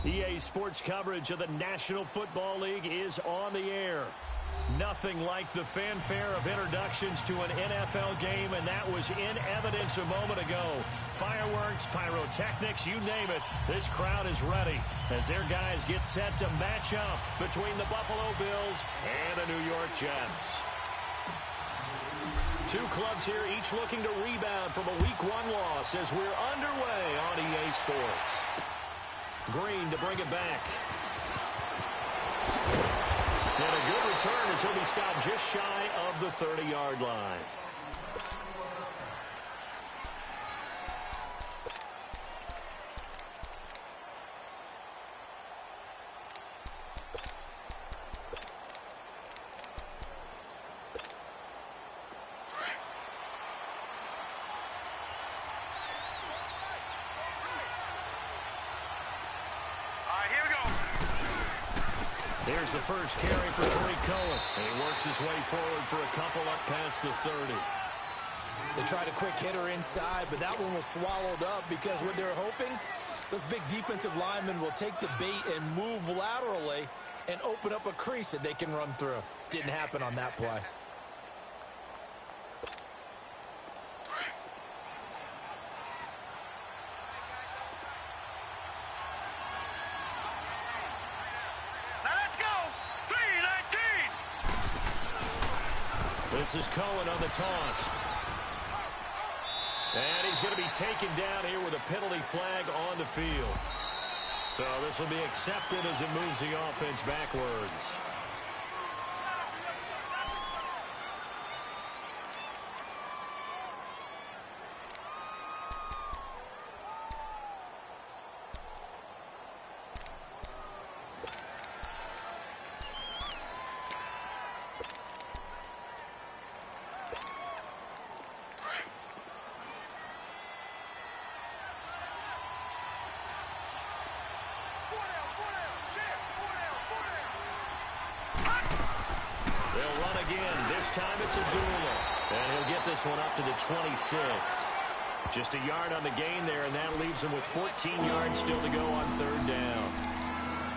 EA Sports coverage of the National Football League is on the air. Nothing like the fanfare of introductions to an NFL game, and that was in evidence a moment ago. Fireworks, pyrotechnics, you name it, this crowd is ready as their guys get set to match up between the Buffalo Bills and the New York Jets. Two clubs here, each looking to rebound from a Week 1 loss as we're underway on EA Sports. Green to bring it back. And a good return as he'll be stopped just shy of the 30-yard line. Here's the first carry for BUF, and he works his way forward for a couple up past the 30. They tried a quick hitter inside, but that one was swallowed up because what they're hoping, those big defensive linemen will take the bait and move laterally and open up a crease that they can run through. Didn't happen on that play. This is Cohen on the toss. And he's going to be taken down here with a penalty flag on the field. So this will be accepted as it moves the offense backwards. This time it's a duel, and he'll get this one up to the 26. Just a yard on the gain there, and that leaves him with 14 yards still to go on third down.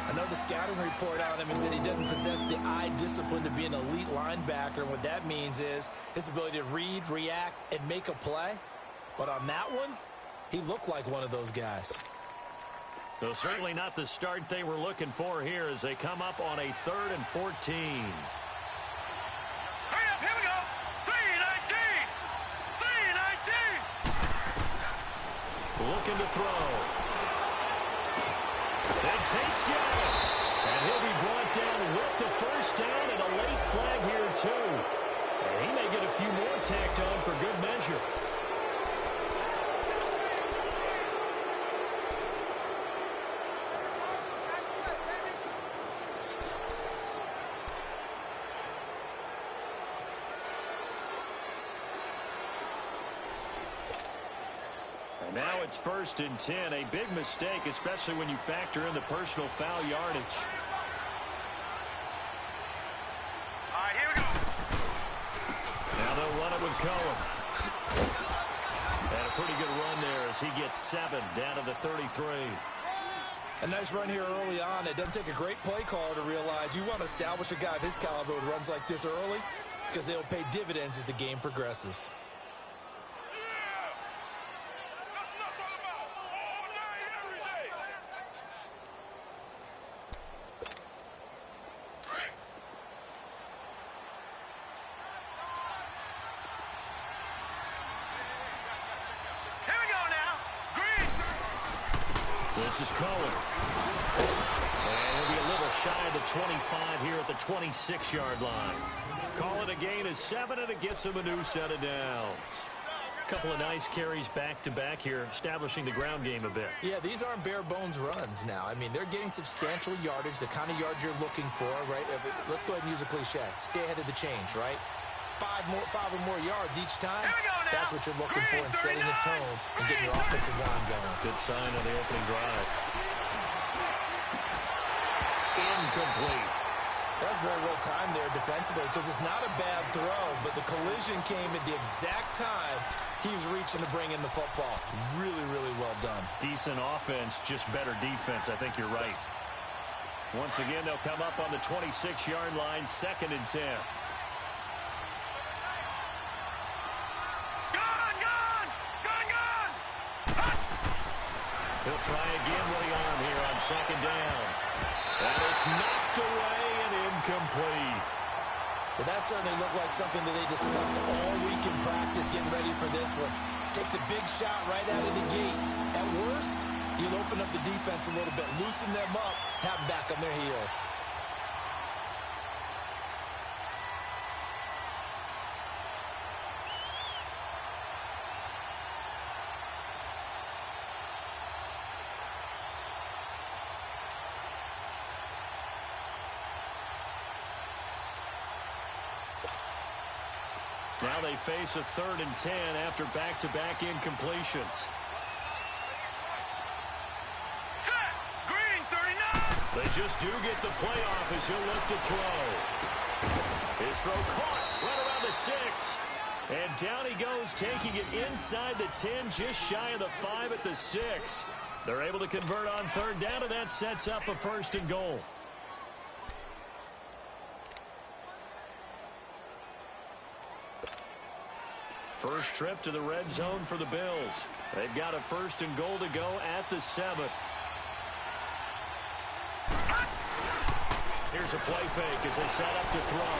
I know the scouting report on him is that he doesn't possess the eye discipline to be an elite linebacker, and what that means is his ability to read, react, and make a play. But on that one, he looked like one of those guys. So certainly not the start they were looking for here as they come up on a 3rd and 14. Looking to throw. And Tate's got it. And he'll be brought down with the first down and a late flag here, too. And he may get a few more tacked on for good measure. Now it's 1st and 10, a big mistake, especially when you factor in the personal foul yardage. All right, here we go. Now they'll run it with Cohen. And a pretty good run there as he gets 7 down to the 33. A nice run here early on. It doesn't take a great play caller to realize you want to establish a guy of his caliber who runs like this early because they'll pay dividends as the game progresses. This is Cohen. And he'll be a little shy of the 25 here at the 26-yard line. Call it a gain of 7, and it gets him a new set of downs. Couple of nice carries back-to-back here, establishing the ground game a bit. Yeah, these aren't bare-bones runs now. I mean, they're getting substantial yardage, the kind of yards you're looking for, right? Let's go ahead and use a cliche. Stay ahead of the change, right? 5 or more yards each time. That's what you're looking for in setting the tone and getting your offensive line going. Good sign on the opening drive. Incomplete. That was very well timed there defensively because it's not a bad throw, but the collision came at the exact time he was reaching to bring in the football. Really, really well done. Decent offense, just better defense. I think you're right. Once again, they'll come up on the 26-yard line, 2nd and 10. He'll try again with the arm here on 2nd down. And it's knocked away and incomplete. Well, that certainly looked like something that they discussed all week in practice getting ready for this one. Take the big shot right out of the gate. At worst, you'll open up the defense a little bit, loosen them up, have them back on their heels. Now they face a 3rd and 10 after back-to-back incompletions. Set! Green, 39! They just do get the playoff as he'll look to throw. His throw caught right around the 6. And down he goes, taking it inside the 10, just shy of the 5 at the 6. They're able to convert on 3rd down, and that sets up a 1st and goal. First trip to the red zone for the Bills. They've got a 1st and goal to go at the 7. Here's a play fake as they set up to throw.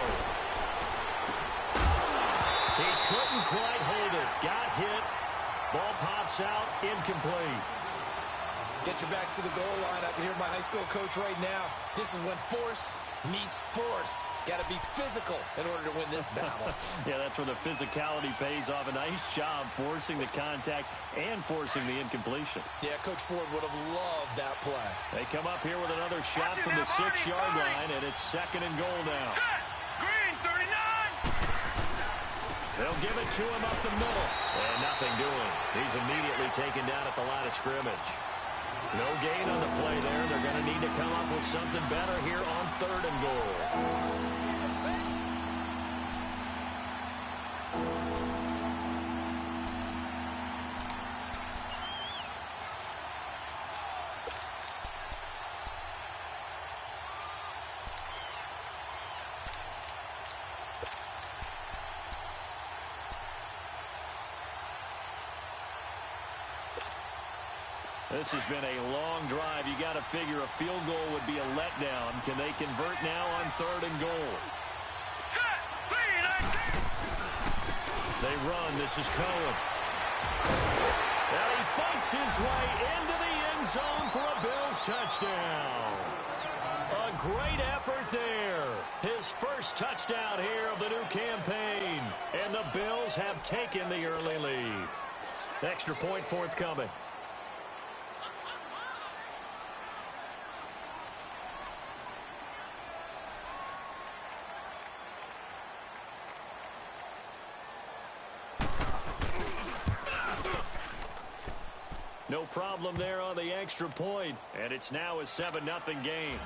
He couldn't quite hold it. Got hit. Ball pops out. Incomplete. Get your backs to the goal line. I can hear my high school coach right now. This is when force meets force. Got to be physical in order to win this battle. Yeah, that's where the physicality pays off. A nice job forcing the contact and forcing the incompletion. Yeah, Coach Ford would have loved that play. They come up here with another shot from the 6-yard line, and it's 2nd and goal now. Set! Green, 39! They'll give it to him up the middle. And nothing doing. He's immediately taken down at the line of scrimmage. No gain on the play there. They're going to need to come up with something better here on 3rd and goal. This has been a long drive. You got to figure a field goal would be a letdown. Can they convert now on 3rd and goal? Set! Green, 19! They run. This is Cohen. And he fights his way into the end zone for a Bills touchdown. A great effort there. His first touchdown here of the new campaign. And the Bills have taken the early lead. Extra point forthcoming. No problem there on the extra point, and it's now a 7-0 game.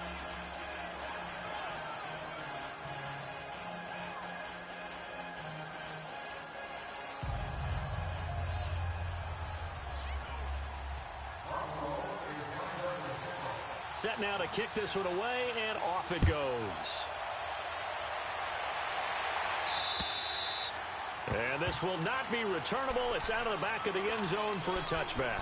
Set now to kick this one away, and off it goes. And this will not be returnable. It's out of the back of the end zone for a touchback.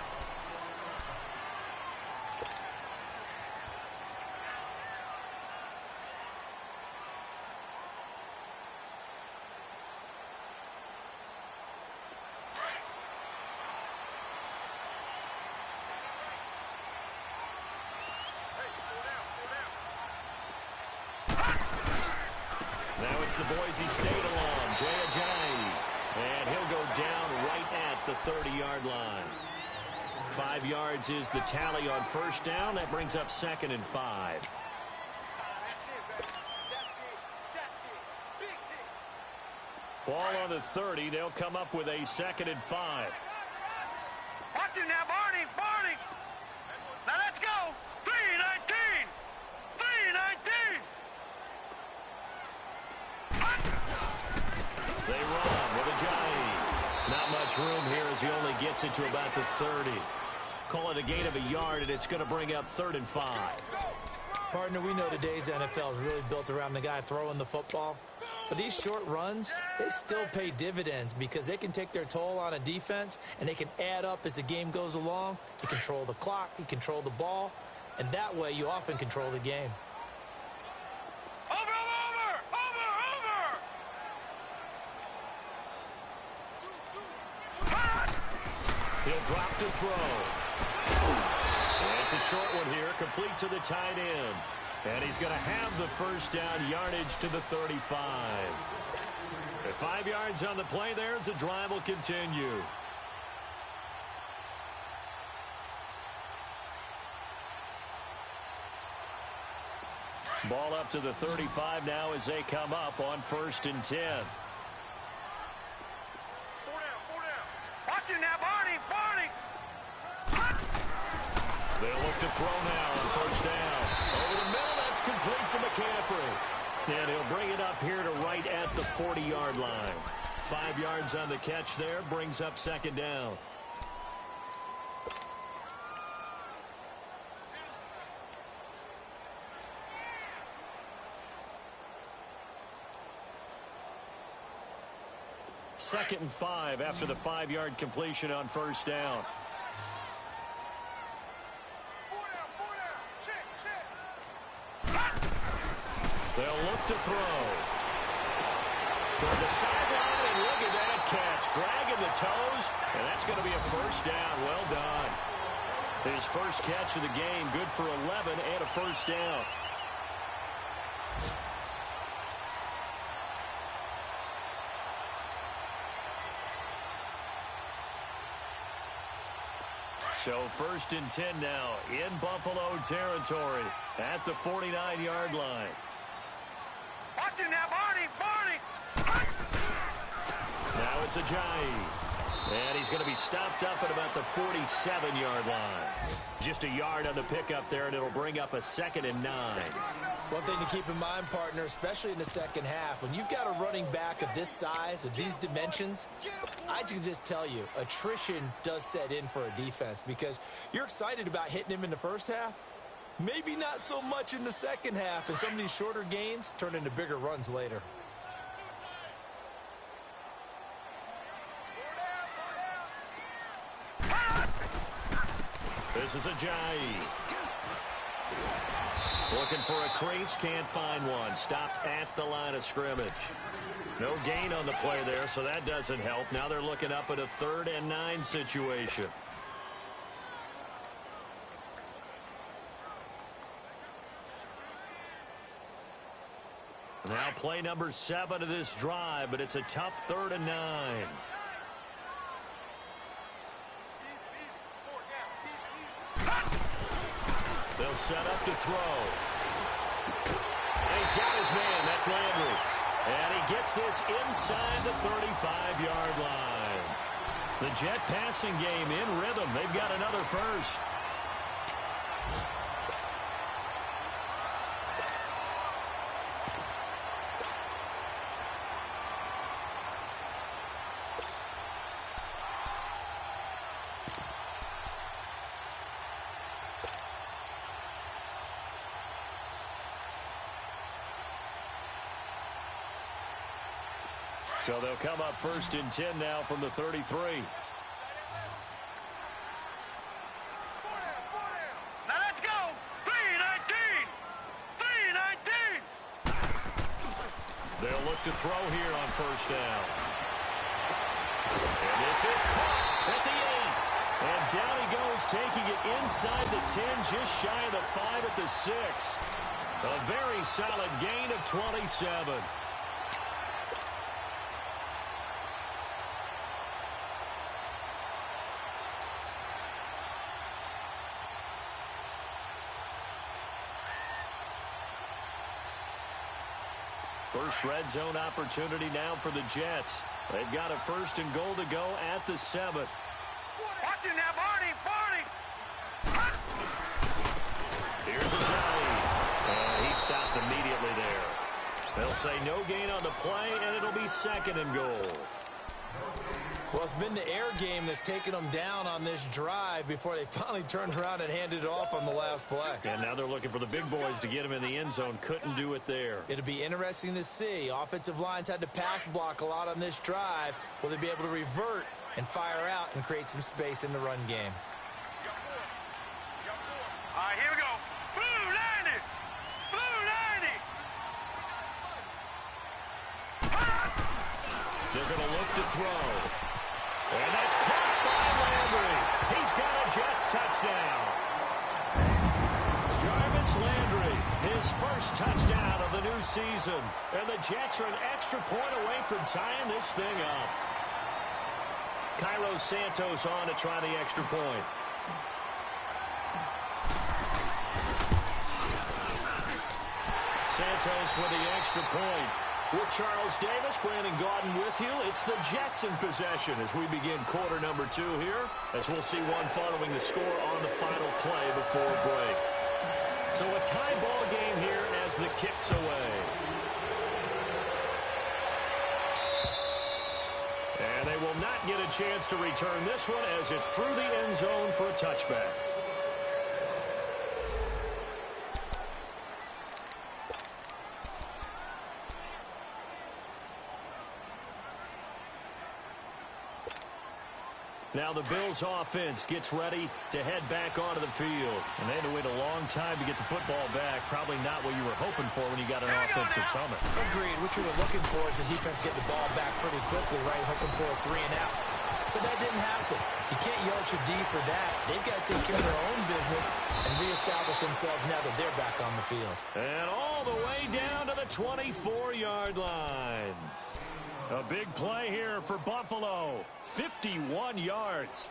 Now it's the Boise State alum, Jay Ajayi. And he'll go down right at the 30-yard line. 5 yards is the tally on 1st down. That brings up 2nd and 5. Ball on the 30. They'll come up with a 2nd and 5. Watch him now, Barney! Barney! Now let's go! 3-19! 3-19! room here as he only gets it to about the 30. Call it a gain of a yard, and it's going to bring up 3rd and 5. Partner, we know today's NFL is really built around the guy throwing the football. But these short runs, they still pay dividends because they can take their toll on a defense, and they can add up as the game goes along. You control the clock, you control the ball, and that way you often control the game. He'll drop to throw. And it's a short one here, complete to the tight end. And he's going to have the first down, yardage to the 35. At 5 yards on the play there, as the drive will continue. Ball up to the 35 now as they come up on 1st and 10. Watch it now, Barney! They'll look to throw now on 1st down. Over the middle, that's complete to McCaffrey. And he'll bring it up here to right at the 40-yard line. 5 yards on the catch there, brings up 2nd down. Second and 5 after the 5-yard completion on 1st down. They'll look to throw. Toward the sideline, and look at that catch. Dragging the toes, and that's going to be a 1st down. Well done. His first catch of the game, good for 11 and a 1st down. So 1st and 10 now in Buffalo territory at the 49-yard line. Watch it now, Barney! Now it's Ajayi. And he's going to be stopped up at about the 47-yard line. Just a yard on the pickup there, and it'll bring up a 2nd and 9. One thing to keep in mind, partner, especially in the second half, when you've got a running back of this size, of these dimensions, I can just tell you, attrition does set in for a defense because you're excited about hitting him in the first half. Maybe not so much in the second half, and some of these shorter gains turn into bigger runs later. This is Ajayi. Looking for a crease, can't find one. Stopped at the line of scrimmage. No gain on the play there, so that doesn't help. Now they're looking up at a 3rd and 9 situation. Now play number 7 of this drive, but it's a tough 3rd and 9. They'll set up to throw. And he's got his man. That's Landry. And he gets this inside the 35-yard line. The Jet passing game in rhythm. They've got another first. So they'll come up 1st and 10 now from the 33. Now let's go! 3-19! 3-19! They'll look to throw here on 1st down. And this is caught at the 8. And down he goes, taking it inside the 10, just shy of the 5 at the 6. A very solid gain of 27. First red zone opportunity now for the Jets. They've got a 1st and goal to go at the 7. Watch it now, Barney! Here's Ajayi. He stopped immediately there. They'll say no gain on the play, and it'll be 2nd and goal. Well, it's been the air game that's taken them down on this drive before they finally turned around and handed it off on the last play. And now they're looking for the big boys to get him in the end zone. Couldn't do it there. It'll be interesting to see. Offensive lines had to pass block a lot on this drive. Will they be able to revert and fire out and create some space in the run game? All right, here we go. Blue 90. Blue 90. They're going to look to throw. And that's caught by Landry. He's got a Jets touchdown. Jarvis Landry, his first touchdown of the new season. And the Jets are an extra point away from tying this thing up. Cairo Santos on to try the extra point. Santos with the extra point. With Charles Davis, Brandon Gaudin with you. It's the Jets in possession as we begin quarter number 2 here, as we'll see one following the score on the final play before break. So a tie ball game here as the kick's away. And they will not get a chance to return this one as it's through the end zone for a touchback. Now the Bills offense gets ready to head back onto the field. And they had to wait a long time to get the football back. Probably not what you were hoping for when you got an offense at Summit. Agreed. What you were looking for is the defense getting the ball back pretty quickly, right? Hoping for a 3 and out. So that didn't happen. You can't yell at your D for that. They've got to take care of their own business and reestablish themselves now that they're back on the field. And all the way down to the 24-yard line. A big play here for Buffalo. 51 yards.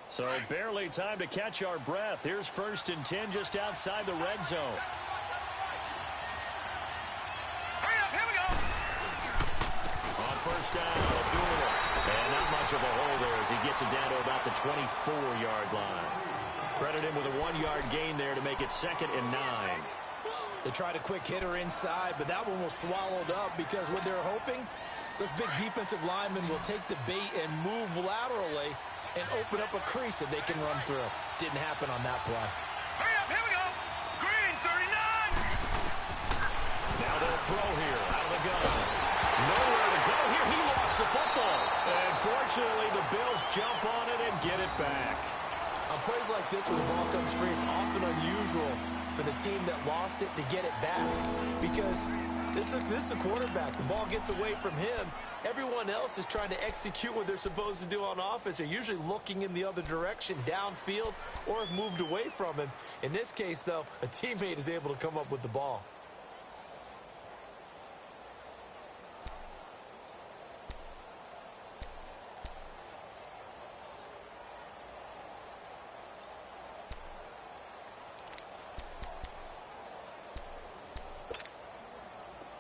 So barely time to catch our breath. Here's 1st and 10 just outside the red zone. Hurry up, here we go. On 1st down, Abdullah. And not much of a hole there as he gets it down to about the 24-yard line. Credit him with a 1-yard gain there to make it 2nd and 9. They tried a quick hitter inside, but that one was swallowed up because what they're hoping, those big defensive linemen will take the bait and move laterally and open up a crease that they can run through. Didn't happen on that play. Hurry up, here we go. Green 39. Now they'll throw here out of the gun. Nowhere to go here. He lost the football. And fortunately, the Bills jump on it and get it back. On plays like this where the ball comes free, it's often unusual for the team that lost it to get it back because this is the quarterback. The ball gets away from him. Everyone else is trying to execute what they're supposed to do on offense. They're usually looking in the other direction, downfield, or have moved away from him. In this case, though, a teammate is able to come up with the ball.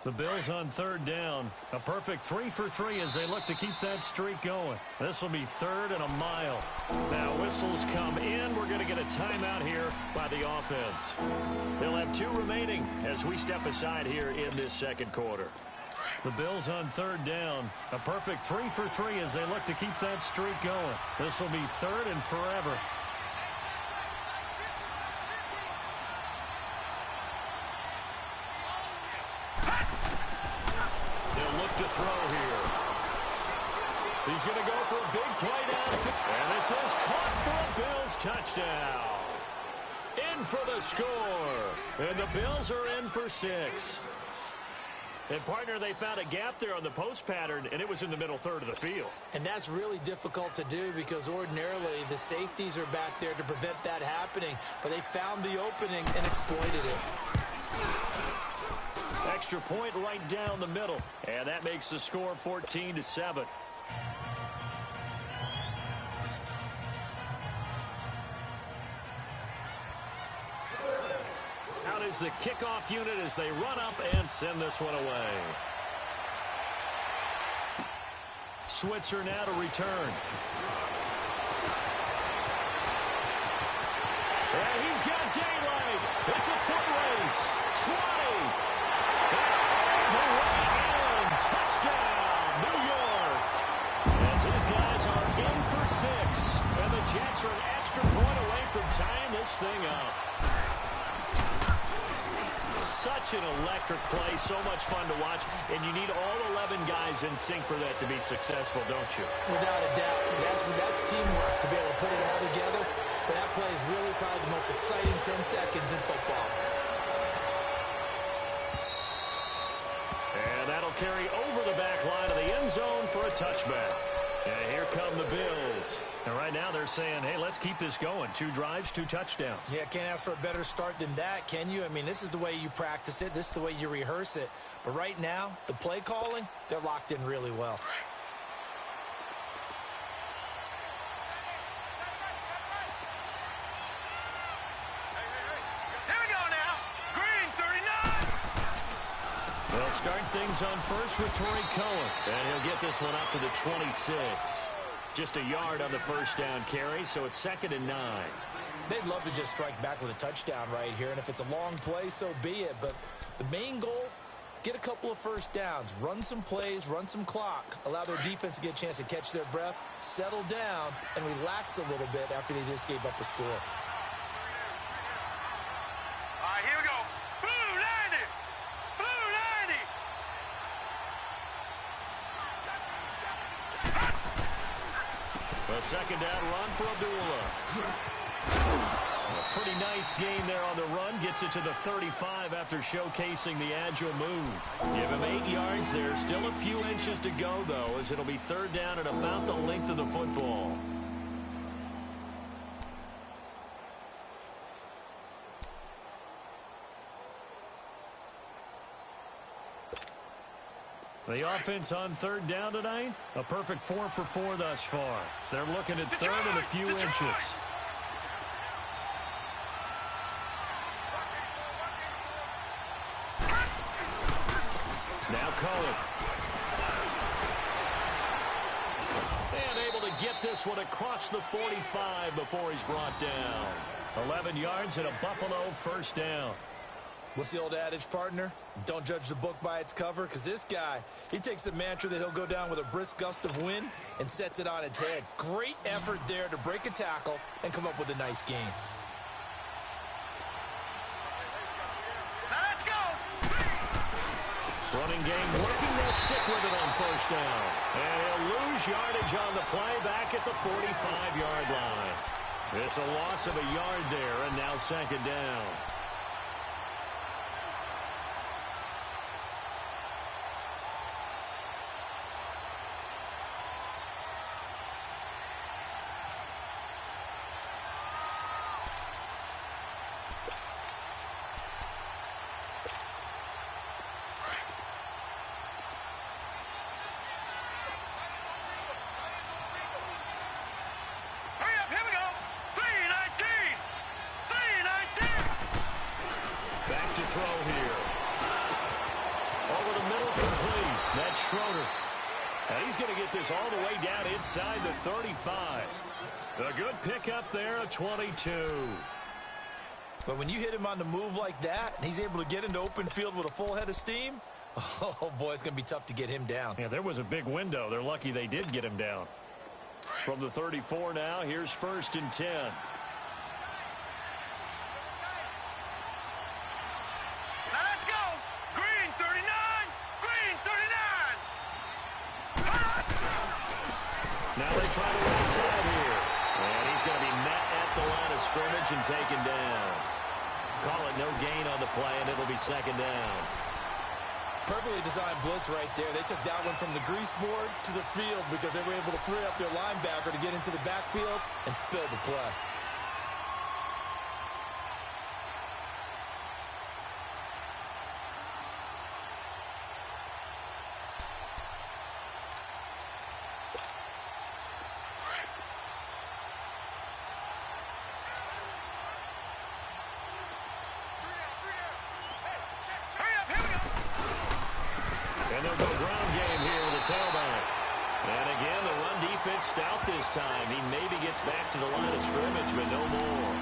The Bills on 3rd down. A perfect 3 for 3 as they look to keep that streak going. This will be 3rd and a mile. Now whistles come in. We're going to get a timeout here by the offense. They'll have 2 remaining as we step aside here in this 2nd quarter. The Bills on 3rd down. A perfect 3 for 3 as they look to keep that streak going. This will be 3rd and forever. He's going to go for a big play down. And this is caught for a Bills touchdown. In for the score. And the Bills are in for 6. And, partner, they found a gap there on the post pattern, and it was in the middle 3rd of the field. And that's really difficult to do because ordinarily the safeties are back there to prevent that happening. But they found the opening and exploited it. Extra point right down the middle. And that makes the score 14-7. Out is the kickoff unit as they run up and send this one away. Switzer now to return. And he's got daylight. It's a foot race. 20. And all the way in. Touchdown. New York. As his guys are in for 6. And the Jets are an extra point away from tying this thing up. Such an electric play, so much fun to watch, and you need all 11 guys in sync for that to be successful, don't you? Without a doubt. That's teamwork to be able to put it all together. But that play is really probably the most exciting 10 seconds in football. And that'll carry over the back line of the end zone for a touchback. And here come the Bills. And right now they're saying, hey, let's keep this going. 2 drives, 2 touchdowns. Yeah, can't ask for a better start than that, can you? I mean, this is the way you practice it. This is the way you rehearse it. But right now, the play calling, they're locked in really well. Here we go now. Green, 39. They'll start things on first with Torrey Cohen. And he'll get this one up to the 26. Just a yard on the first down carry, so it's 2nd and 9. They'd love to just strike back with a touchdown right here, and if it's a long play, so be it. But the main goal, get a couple of first downs, run some plays, run some clock, allow their defense to get a chance to catch their breath, settle down, and relax a little bit after they just gave up a score. All right, here we go. Blue 90. Blue 90. A 2nd down run for Abdullah. A pretty nice gain there on the run. Gets it to the 35 after showcasing the agile move. Give him 8 yards there. Still a few inches to go, though, as it'll be 3rd down at about the length of the football. The offense on 3rd down tonight, a perfect 4 for 4 thus far. They're looking at 3rd and a few inches. Now Cohen. And able to get this one across the 45 before he's brought down. 11 yards and a Buffalo 1st down. What's the old adage, partner? Don't judge the book by its cover, because this guy, he takes the mantra that he'll go down with a brisk gust of wind and sets it on its head. Great effort there to break a tackle and come up with a nice gain. Now let's go. Running game working. They'll stick with it on 1st down. And he'll lose yardage on the play back at the 45-yard line. It's a loss of a yard there, and now 2nd down. Hurry up, here we go. 319. 319. Back to throw here. Over the middle, complete. That's Schroeder. And he's going to get this all the way down inside the 35. A good pickup there, a 22. But when you hit him on the move like that, and he's able to get into open field with a full head of steam, oh, boy, it's going to be tough to get him down. Yeah, there was a big window. They're lucky they did get him down. From the 34 now, here's 1st and 10. Now let's go. Green, 39. Green, 39. Now they try to run inside here. And he's going to be met at the line of scrimmage and taken down. Call it no gain on the play, and it'll be 2nd down. Perfectly designed blitz right there. They took that one from the grease board to the field because they were able to free up their linebacker to get into the backfield and spill the play. Hurry up, here we go. And they'll go ground game here with a tailback. And again, the run defense stout this time. He maybe gets back to the line of scrimmage, but no more.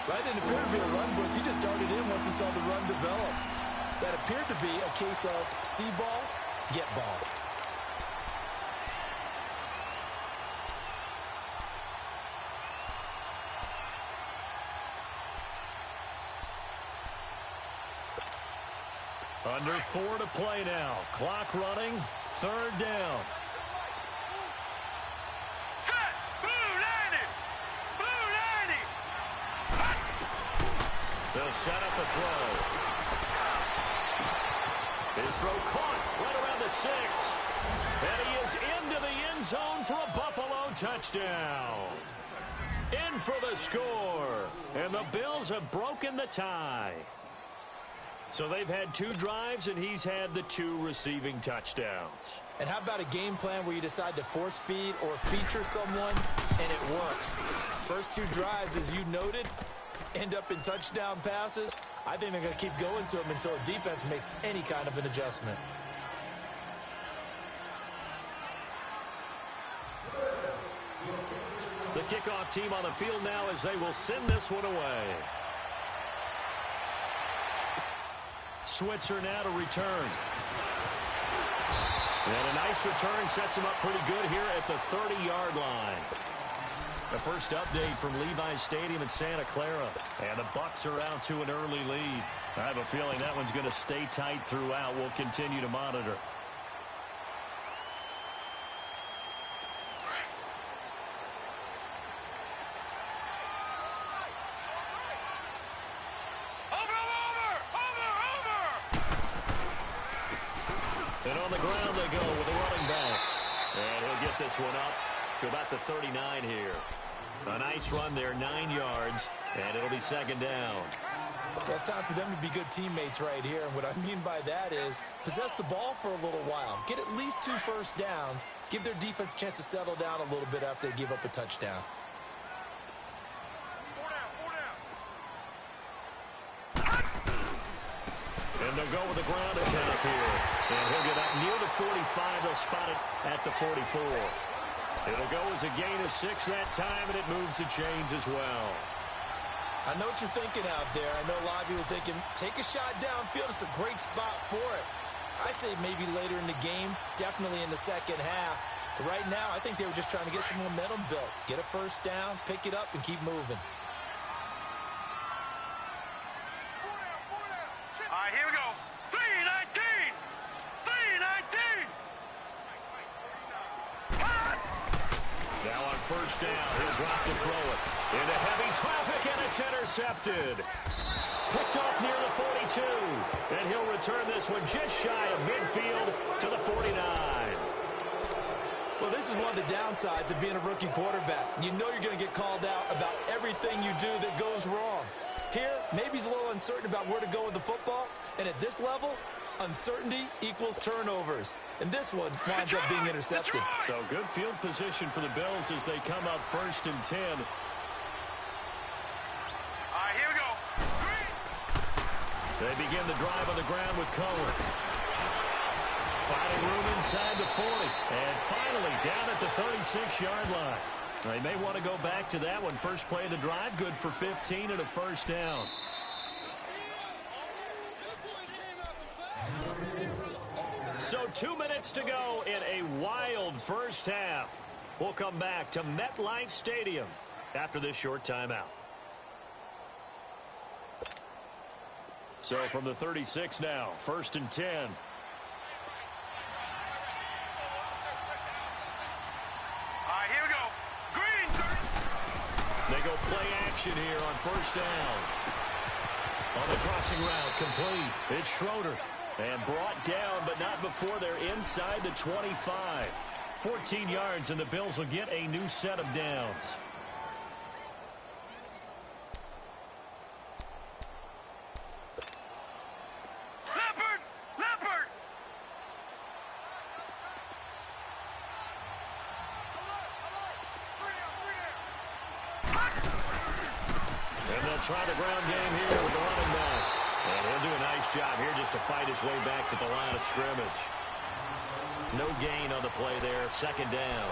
That didn't appear to be a run blitz. He just darted in once he saw the run develop. That appeared to be a case of see ball, get ball. Under 4 to play now. Clock running. 3rd down. Set. Blue 90. Blue 90. They'll set up a throw. His throw caught right around the 6. And he is into the end zone for a Buffalo touchdown. In for the score. And the Bills have broken the tie. So they've had 2 drives, and he's had the 2 receiving touchdowns. And how about a game plan where you decide to force feed or feature someone, and it works? First 2 drives, as you noted, end up in touchdown passes. I think they're going to keep going to them until a defense makes any kind of an adjustment. The kickoff team on the field now as they will send this one away. Switzer now to return. And a nice return sets him up pretty good here at the 30-yard line. The first update from Levi's Stadium in Santa Clara. And the Bucs are out to an early lead. I have a feeling that one's going to stay tight throughout. We'll continue to monitor. And on the ground they go with a running back. And he'll get this one up to about the 39 here. A nice run there, 9 yards, and it'll be 2nd down. Well, it's time for them to be good teammates right here. And what I mean by that is possess the ball for a little while. Get at least 2 first downs. Give their defense a chance to settle down a little bit after they give up a touchdown. And they'll go with a ground attack here. And he'll get up near the 45. They'll spot it at the 44. It'll go as a gain of 6 that time, and it moves the chains as well. I know what you're thinking out there. I know a lot of you are thinking, take a shot downfield. It's a great spot for it. I say maybe later in the game, definitely in the second half. But right now, I think they were just trying to get some momentum built. Get a first down, pick it up, and keep moving. All right, here we go. 319. 319. Now on first down, he'll drop to throw it. Into heavy traffic, and it's intercepted. Picked off near the 42. And he'll return this one just shy of midfield to the 49. Well, this is one of the downsides of being a rookie quarterback. You know you're going to get called out about everything you do that goes wrong. Here, maybe he's a little uncertain about where to go with the football. And at this level, uncertainty equals turnovers. And this one winds up being intercepted. So good field position for the Bills as they come up 1st and 10. All right, here we go. They begin the drive on the ground with Cohen. Finding room inside the 40. And finally down at the 36-yard line. They may want to go back to that one. First play of the drive, good for 15 and a first down. So 2 minutes to go in a wild first half. We'll come back to MetLife Stadium after this short timeout. So from the 36 now, 1st and 10. All right, here we go. Green. They go play action here on first down. On the crossing route, complete. It's Schroeder. And brought down, but not before they're inside the 25. 14 yards, and the Bills will get a new set of downs. Leopard. Leopard. And they'll try the ground game here with the running back. And he'll do a nice job here just to fight his way back to the line of scrimmage. No gain on the play there, 2nd down.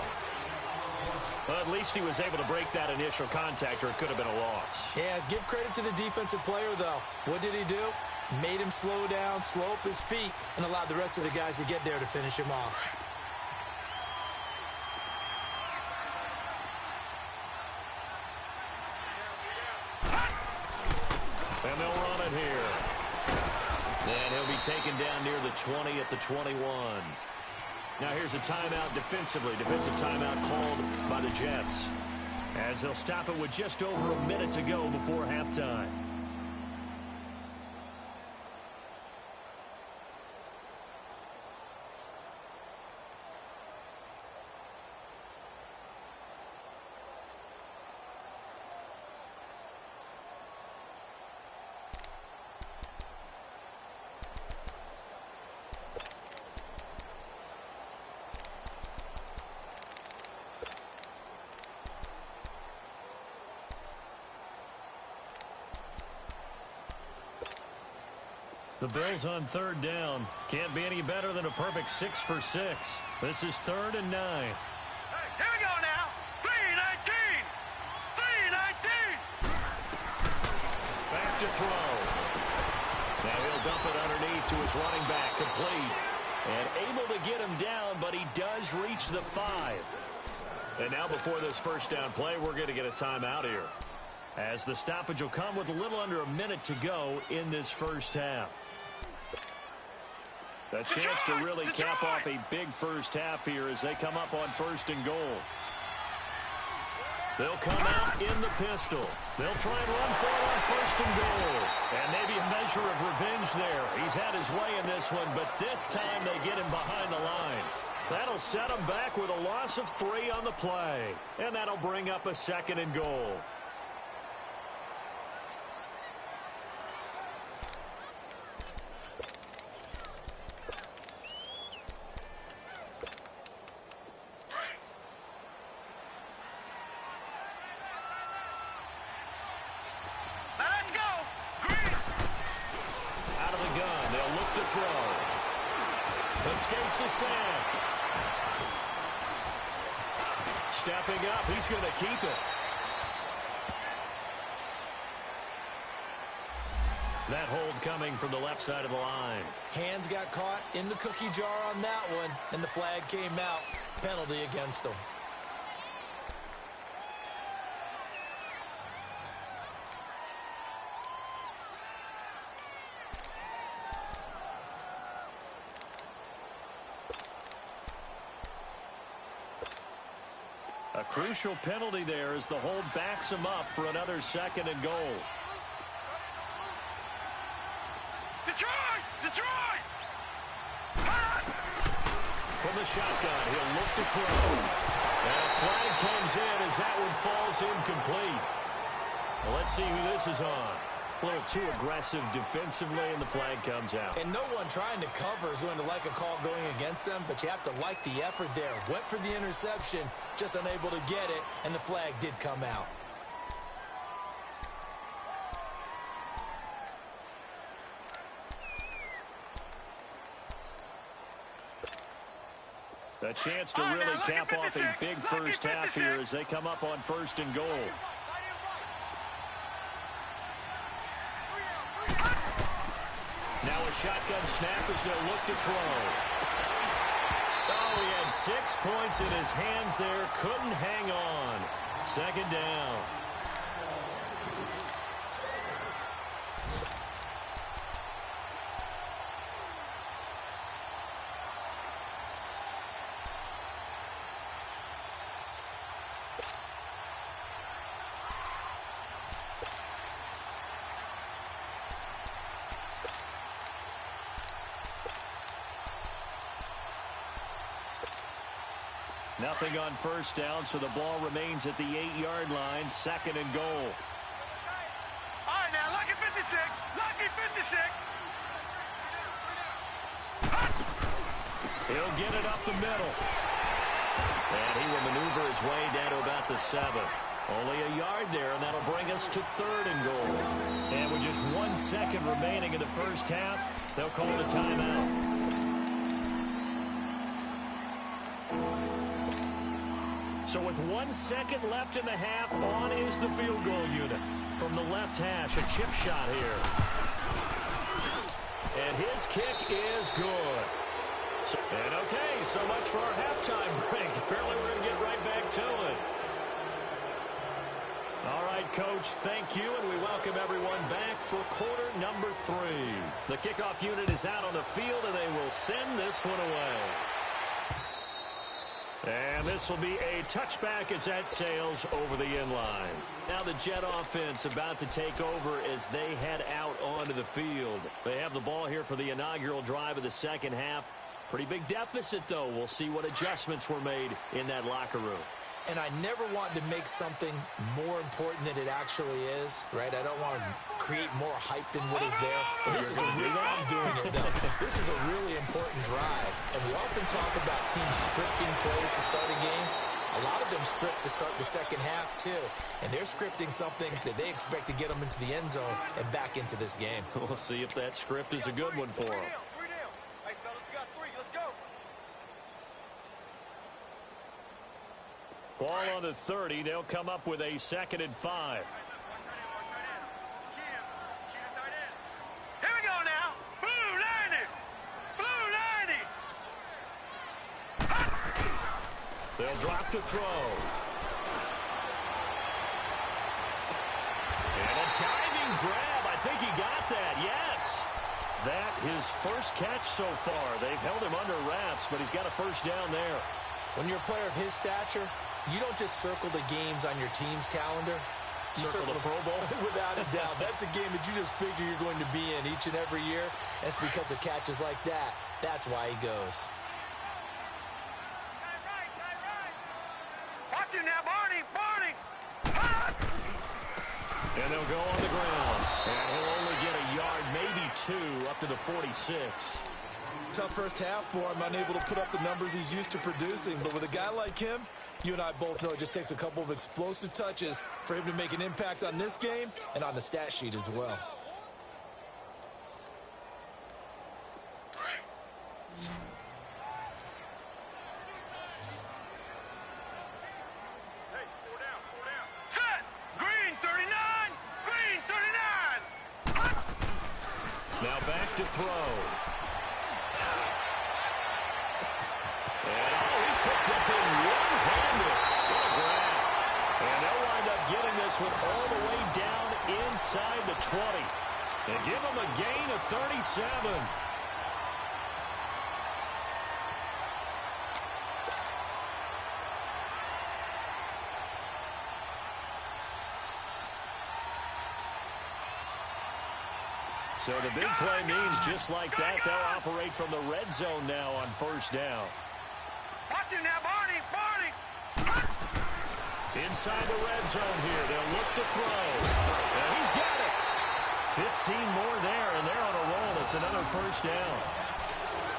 Well, at least he was able to break that initial contact, or it could have been a loss. Yeah, give credit to the defensive player, though. What did he do? Made him slow down, slow up his feet, and allowed the rest of the guys to get there to finish him off. And they'll run it here. And he'll be taken down near the 20 at the 21. Now here's a timeout defensively. Defensive timeout called by the Jets, as they'll stop it with just over a minute to go before halftime. The Bills on third down. Can't be any better than a perfect 6 for 6. This is 3rd and 9. Hey, here we go now. 3-19. 3-19. Back to throw. Now he'll dump it underneath to his running back, complete. And able to get him down, but he does reach the 5. And now before this first down play, we're going to get a timeout here, as the stoppage will come with a little under a minute to go in this first half. A chance to really cap off a big first half here as they come up on 1st and goal. They'll come out in the pistol. They'll try and run for it on 1st and goal. And maybe a measure of revenge there. He's had his way in this one, but this time they get him behind the line. That'll set him back with a loss of 3 on the play. And that'll bring up a 2nd and goal. Escapes the sack. Stepping up, he's going to keep it. That hold coming from the left side of the line. Hands got caught in the cookie jar on that one, and the flag came out. Penalty against him. A crucial penalty there as the hold backs him up for another 2nd and goal. Detroit! Detroit! From the shotgun, he'll look to throw. And a flag comes in as that one falls incomplete. Well, let's see who this is on. A little too aggressive defensively, and the flag comes out. And no one trying to cover is going to like a call going against them, but you have to like the effort there. Went for the interception, just unable to get it, and the flag did come out. A chance to really cap off a big first half here as they come up on 1st and goal. Now a shotgun snap as they'll look to throw. Oh, he had 6 points in his hands there. Couldn't hang on. 2nd down. Nothing on 1st down, so the ball remains at the 8-yard line. 2nd and goal. All right, now, lucky 56. Lucky 56. He'll get it up the middle. And he will maneuver his way down to about the 7. Only a yard there, and that'll bring us to 3rd and goal. And with just 1 second remaining in the first half, they'll call the timeout. So with 1 second left in the half, on is the field goal unit. From the left hash, a chip shot here. And his kick is good. And okay, so much for our halftime break. Apparently we're going to get right back to it. All right, Coach, thank you, and we welcome everyone back for quarter number 3. The kickoff unit is out on the field, and they will send this one away. And this will be a touchback as that sails over the inline. Now the Jet offense about to take over as they head out onto the field. They have the ball here for the inaugural drive of the second half. Pretty big deficit, though. We'll see what adjustments were made in that locker room. And I never want to make something more important than it actually is, right? I don't want to create more hype than what is there. But this is a real, I'm doing it, though. This is a really important drive. And we often talk about teams scripting plays to start a game. A lot of them script to start the second half, too. And they're scripting something that they expect to get them into the end zone and back into this game. We'll see if that script is a good one for them. Ball on the 30. They'll come up with a 2nd and 5. Here we go now. Blue 90. Blue 90. They'll drop to throw. And a diving grab. I think he got that. Yes. That his first catch so far. They've held him under wraps, but he's got a first down there. When you're a player of his stature, you don't just circle the games on your team's calendar. You circle the Pro Bowl? Without a doubt. That's a game that you just figure you're going to be in each and every year. And it's because of catches like that. That's why he goes. Watch him now, Barney. Barney. And they'll go on the ground. And he'll only get a yard, maybe 2, up to the 46. Tough first half for him, unable to put up the numbers he's used to producing. But with a guy like him, you and I both know it just takes a couple of explosive touches for him to make an impact on this game and on the stat sheet as well. Hey, 4 down, 4 down. Set! Green 39! Green 39! Now back to throw. And he took that thing one-handed. What a grab. And they'll wind up getting this one all the way down inside the 20. And give them a gain of 37. So the big play means just like that, they'll operate from the red zone now on first down. Watch him now, Barney. Barney. Inside the red zone here, they'll look to throw. And he's got it. 15 more there, and they're on a roll. It's another first down.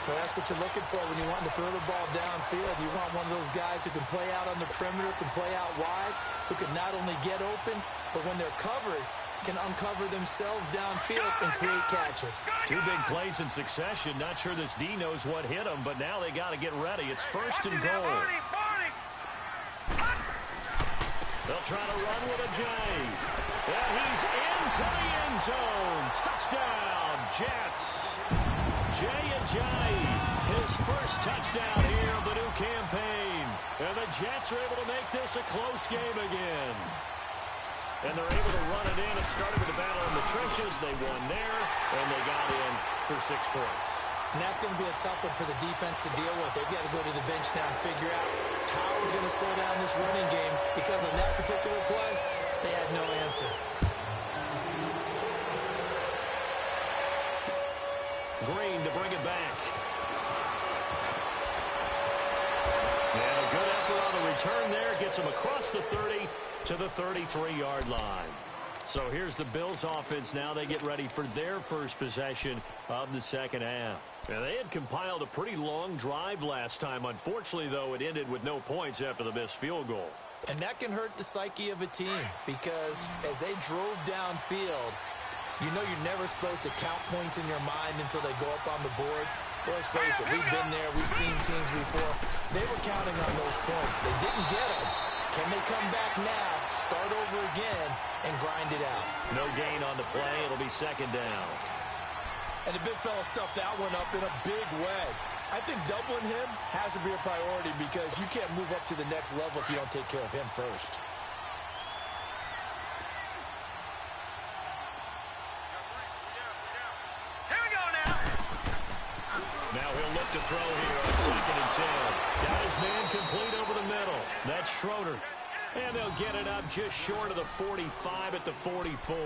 Well, that's what you're looking for when you want to throw the ball downfield. You want one of those guys who can play out on the perimeter, can play out wide, who can not only get open, but when they're covered, can uncover themselves downfield and create catches. 2 big plays in succession. Not sure this D knows what hit them, but now they got to get ready. It's first and goal. They'll try to run with a J. And he's into the end zone. Touchdown, Jets. J, his first touchdown here of the new campaign. And the Jets are able to make this a close game again. And they're able to run it in. It started with a battle in the trenches. They won there, and they got in for 6 points. And that's going to be a tough one for the defense to deal with. They've got to go to the bench now and figure out how we're going to slow down this running game, because on that particular play, they had no answer. Green to bring it back. And a good effort on the return there. Gets him across the 30 to the 33-yard line. So here's the Bills offense now. They get ready for their first possession of the second half. And they had compiled a pretty long drive last time. Unfortunately, though, it ended with no points after the missed field goal. And that can hurt the psyche of a team, because as they drove downfield, you know you're never supposed to count points in your mind until they go up on the board. But let's face it, we've been there. We've seen teams before. They were counting on those points. They didn't get them. Can they come back now, start over again, and grind it out? No gain on the play. It'll be second down. And the big fella stuffed that one up in a big way. I think doubling him has to be a priority because you can't move up to the next level if you don't take care of him first. Here we go now. Now he'll look to throw here on 2nd and 10. Got his man complete over the middle. That's Schroeder. And they'll get it up just short of the 45 at the 44.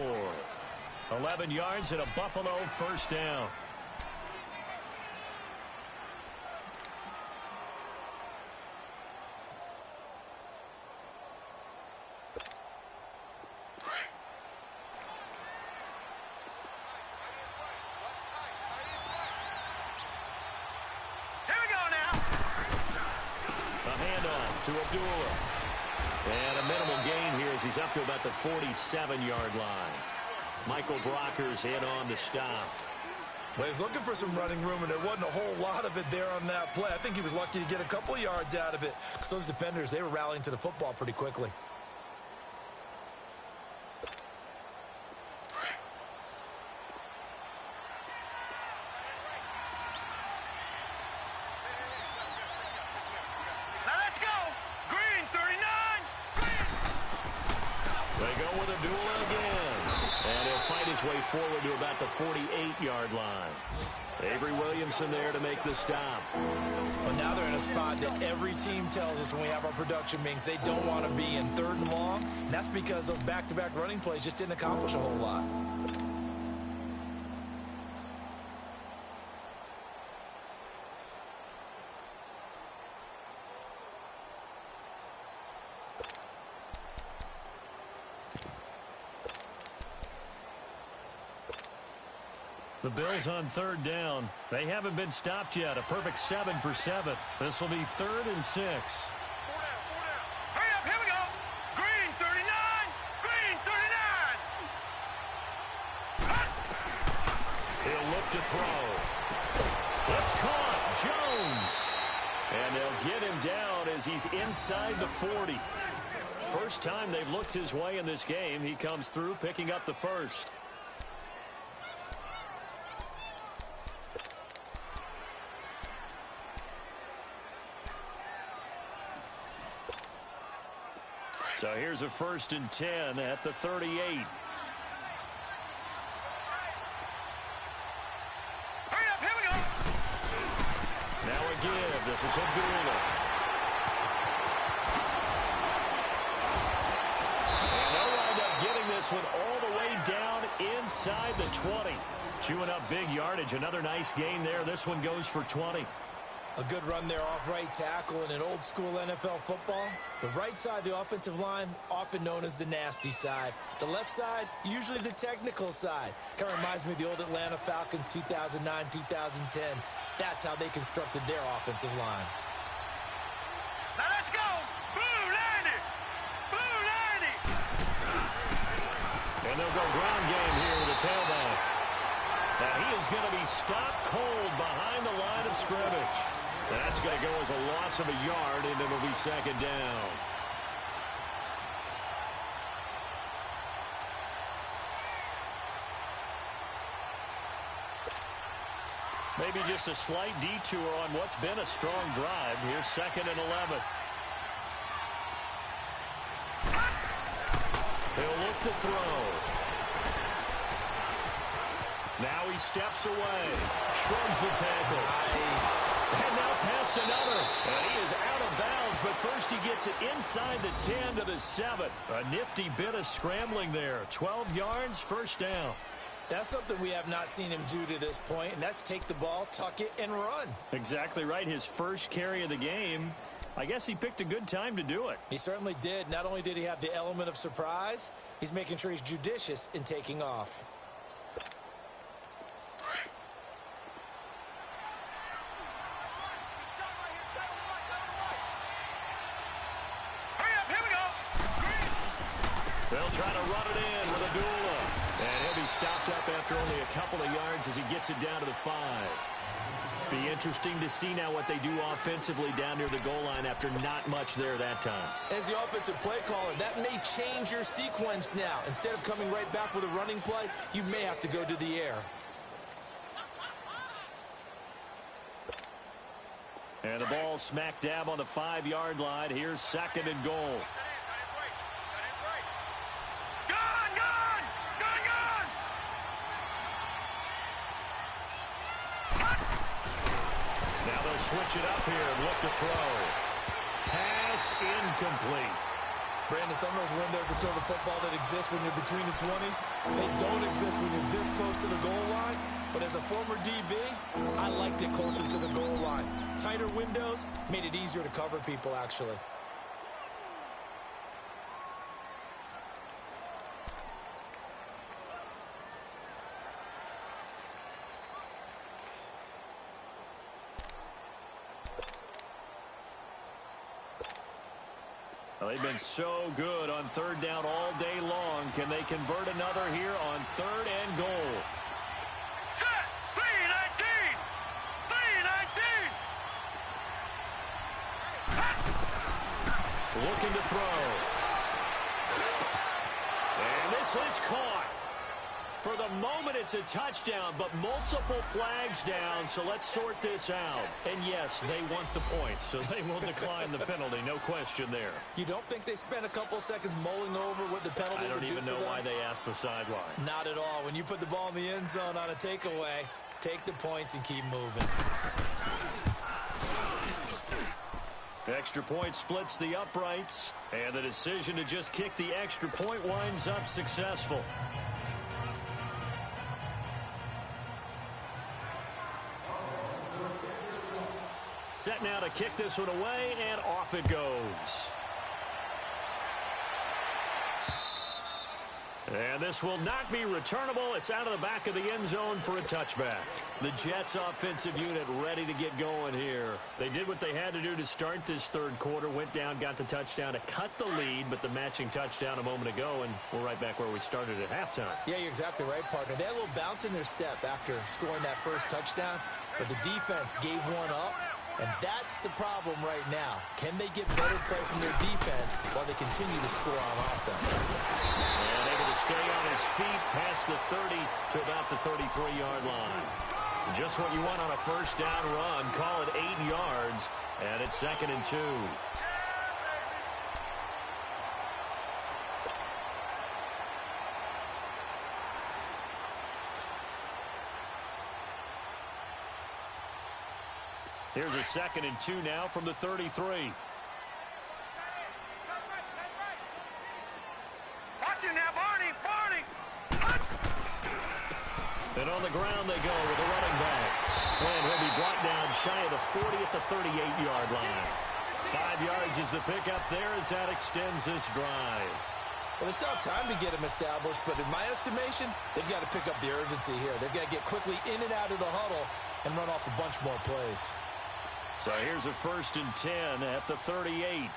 11 yards and a Buffalo first down. To Abdullah. And a minimal gain here as he's up to about the 47-yard line. Michael Brocker's in on the stop. Well, he's looking for some running room, and there wasn't a whole lot of it there on that play. I think he was lucky to get a couple of yards out of it because those defenders, they were rallying to the football pretty quickly. Way forward to about the 48-yard line. Avery Williamson there to make the stop. Well, now they're in a spot that every team tells us when we have our production meetings they don't want to be in, 3rd and long. And that's because those back-to-back running plays just didn't accomplish a whole lot. The Bills on 3rd down. They haven't been stopped yet. A perfect 7 for 7. This will be 3rd and 6. Hurry up, here we go. Green 39. Green 39. He'll look to throw. It's caught. Jones. And they'll get him down as he's inside the 40. First time they've looked his way in this game. He comes through picking up the first. So here's a 1st and 10 at the 38. Hurry up, here we go. Now a give. This is Abdullah. And they'll wind up getting this one all the way down inside the 20. Chewing up big yardage. Another nice gain there. This one goes for 20. A good run there off right tackle in an old-school NFL football. The right side of the offensive line, often known as the nasty side. The left side, usually the technical side. Kind of reminds me of the old Atlanta Falcons 2009-2010. That's how they constructed their offensive line. Now let's go. Blue 90. Blue 90. And they'll go ground game here with a tailback. Now he is going to be stopped cold behind the line of scrimmage. That's going to go as a loss of a yard, and it'll be 2nd down. Maybe just a slight detour on what's been a strong drive. Here's 2nd and 11. He'll look to throw. Now he steps away. Shrugs the tackle. Nice. And now past another. And he is out of bounds, but first he gets it inside the 10 to the 7. A nifty bit of scrambling there. 12 yards, 1st down. That's something we have not seen him do to this point, and that's take the ball, tuck it, and run. Exactly right. His first carry of the game. I guess he picked a good time to do it. He certainly did. Not only did he have the element of surprise, he's making sure he's judicious in taking off. They'll try to run it in with Abdullah. And he'll be stopped up after only a couple of yards as he gets it down to the 5. Be interesting to see now what they do offensively down near the goal line after not much there that time. As the offensive play caller, that may change your sequence now. Instead of coming right back with a running play, you may have to go to the air. And the ball smack dab on the 5-yard line. Here's 2nd and goal. Now they'll switch it up here and look to throw. Pass incomplete. Brandon, some of those windows until the football that exists when you're between the 20s, they don't exist when you're this close to the goal line. But as a former DB, I liked it closer to the goal line. Tighter windows made it easier to cover people, actually. Well, they've been so good on 3rd down all day long. Can they convert another here on 3rd and goal? Set! 319! 319! Looking to throw. And this is caught. For the moment, it's a touchdown, but multiple flags down, so let's sort this out. And yes, they want the points, so they will decline the penalty, no question there. You don't think they spent a couple seconds mulling over what the penalty would do for them? I don't even know why they asked the sideline. Not at all. When you put the ball in the end zone on a takeaway, take the points and keep moving. Extra point splits the uprights, and the decision to just kick the extra point winds up successful. Set now to kick this one away, and off it goes. And this will not be returnable. It's out of the back of the end zone for a touchback. The Jets offensive unit ready to get going here. They did what they had to do to start this 3rd quarter. Went down, got the touchdown to cut the lead, but the matching touchdown a moment ago, and we're right back where we started at halftime. Yeah, you're exactly right, partner. They had a little bounce in their step after scoring that first touchdown, but the defense gave one up. And that's the problem right now. Can they get better play from their defense while they continue to score on offense? And able to stay on his feet past the 30 to about the 33-yard line. Just what you want on a 1st down run. Call it 8 yards, and it's 2nd and 2. Here's a 2nd and 2 now from the 33. Watch him now, Barney! And on the ground they go with a running back. And he'll be brought down shy of the 40 at the 38-yard line. 5 yards is the pickup there as that extends this drive. Well, they still have time to get him established, but in my estimation, they've got to pick up the urgency here. They've got to get quickly in and out of the huddle and run off a bunch more plays. So here's a 1st and 10 at the 38.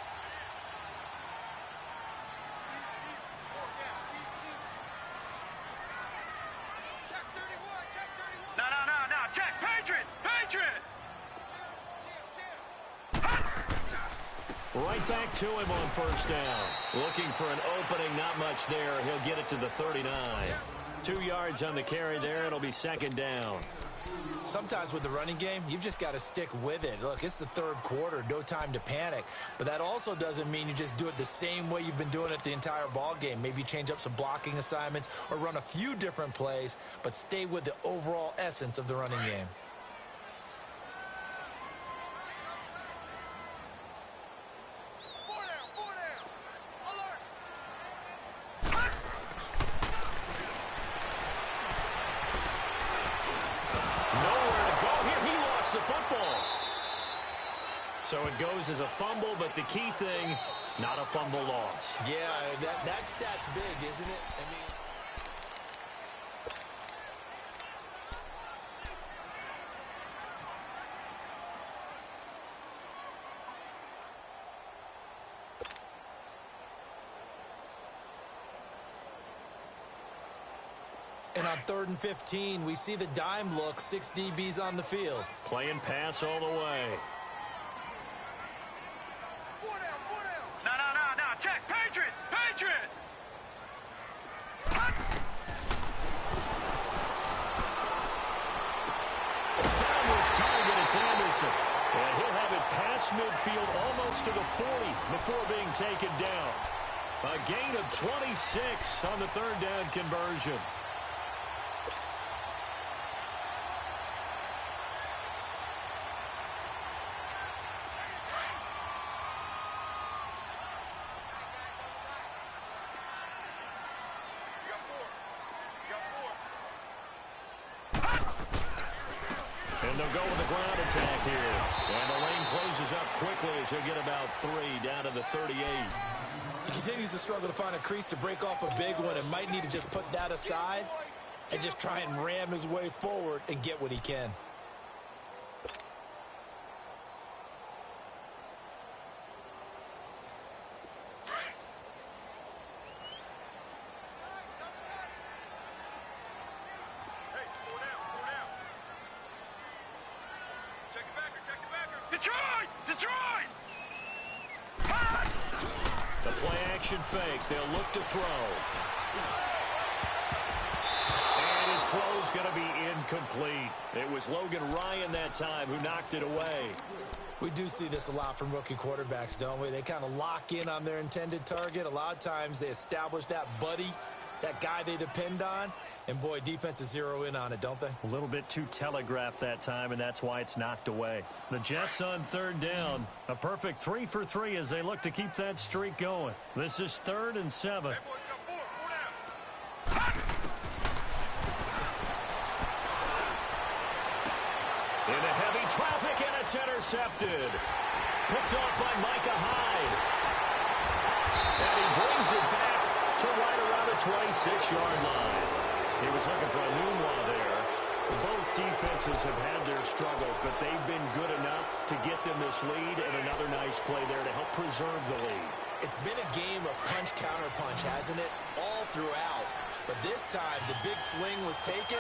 No, check, Patriot! Right back to him on 1st down. Looking for an opening, not much there. He'll get it to the 39. 2 yards on the carry there. It'll be 2nd down. Sometimes with the running game, you've just got to stick with it. Look, it's the 3rd quarter, no time to panic. But that also doesn't mean you just do it the same way you've been doing it the entire ball game. Maybe change up some blocking assignments or run a few different plays, but stay with the overall essence of the running game. So it goes as a fumble, but the key thing, not a fumble loss. Yeah, that stat's big, isn't it? I mean... And on 3rd and 15, we see the dime look, 6 DBs on the field. Playing pass all the way. No, check, Patriot! Found his target, it's Anderson. And he'll have it past midfield almost to the 40 before being taken down. A gain of 26 on the third down conversion. And they'll go with the ground attack here. And the lane closes up quickly as he'll get about 3 down to the 38. He continues to struggle to find a crease to break off a big one and might need to just put that aside and just try and ram his way forward and get what he can. Detroit! The play action fake. They'll look to throw. And his throw's going to be incomplete. It was Logan Ryan that time who knocked it away. We do see this a lot from rookie quarterbacks, don't we? They kind of lock in on their intended target. A lot of times they establish that buddy, that guy they depend on. And, boy, defenses zero in on it, don't they? A little bit too telegraphed that time, and that's why it's knocked away. The Jets on third down. A perfect 3 for 3 as they look to keep that streak going. This is 3rd and 7. Hey, boys, got 4 down. Into heavy traffic, and it's intercepted. Picked off by Micah Hyde. And he brings it back to right around the 26-yard line. He was looking for a Nunwa there. Both defenses have had their struggles, but they've been good enough to get them this lead, and another nice play there to help preserve the lead. It's been a game of punch-counter-punch, hasn't it? All throughout. But this time, the big swing was taken,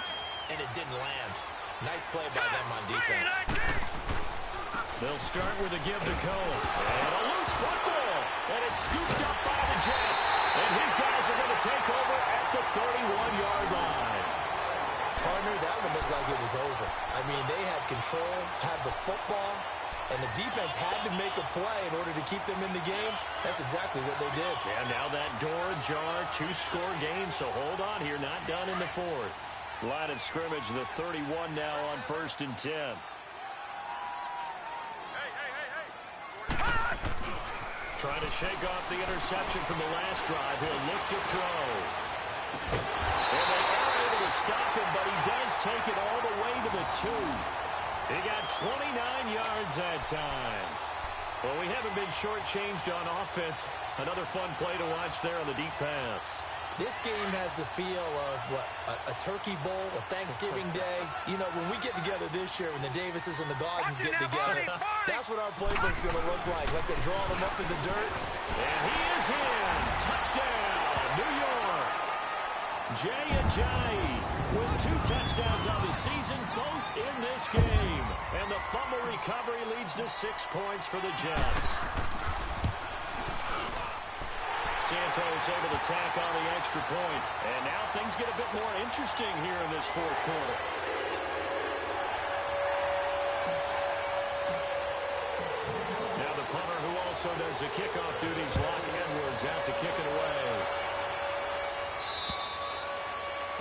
and it didn't land. Nice play by them on defense. They'll start with a give to Cole. And a loose football. And it's scooped up by the Jets. And his guys are going to take over at the 31-yard line. Partner, that one looked like it was over. I mean, they had control, had the football, and the defense had to make a play in order to keep them in the game. That's exactly what they did. And now that door ajar, 2-score game, so hold on here, not done in the 4th. Line of scrimmage, the 31 now on 1st and 10. Trying to shake off the interception from the last drive. He'll look to throw. And they are able to stop him, but he does take it all the way to the 2. He got 29 yards that time. Well, we haven't been shortchanged on offense. Another fun play to watch there on the deep pass. This game has the feel of, what, a turkey bowl, a Thanksgiving day. You know, when we get together this year, when the Davises and the Gaudens get together, that's what our playbook's going to look like they're drawing them up in the dirt. And he is in. Touchdown, New York. Jay Ajayi with 2 touchdowns on the season, both in this game. And the fumble recovery leads to 6 points for the Jets. Santos able to tack on the extra point. And now things get a bit more interesting here in this 4th quarter. Now the punter who also does the kickoff duties, Locke Edwards, out to kick it away.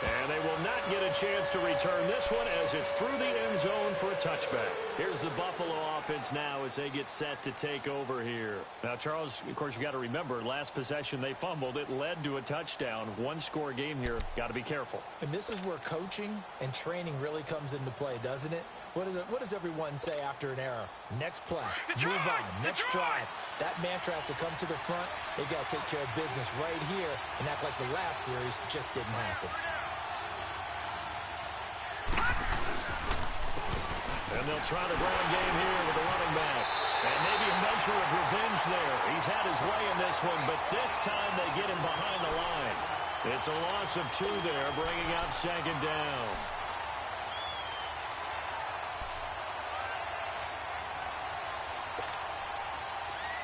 And they will not get a chance to return this one as it's through the end zone for a touchback. Here's the Buffalo offense now as they get set to take over here. Now, Charles, of course, you got to remember, last possession they fumbled. It led to a touchdown. 1-score game here. Got to be careful. And this is where coaching and training really comes into play, doesn't it? What does everyone say after an error? Next play, move on, next drive. That mantra has to come to the front. They got to take care of business right here and act like the last series just didn't happen. And they'll try the ground game here with the running back. And maybe a measure of revenge there. He's had his way in this one, but this time they get him behind the line. It's a loss of 2 there, bringing up 2nd down.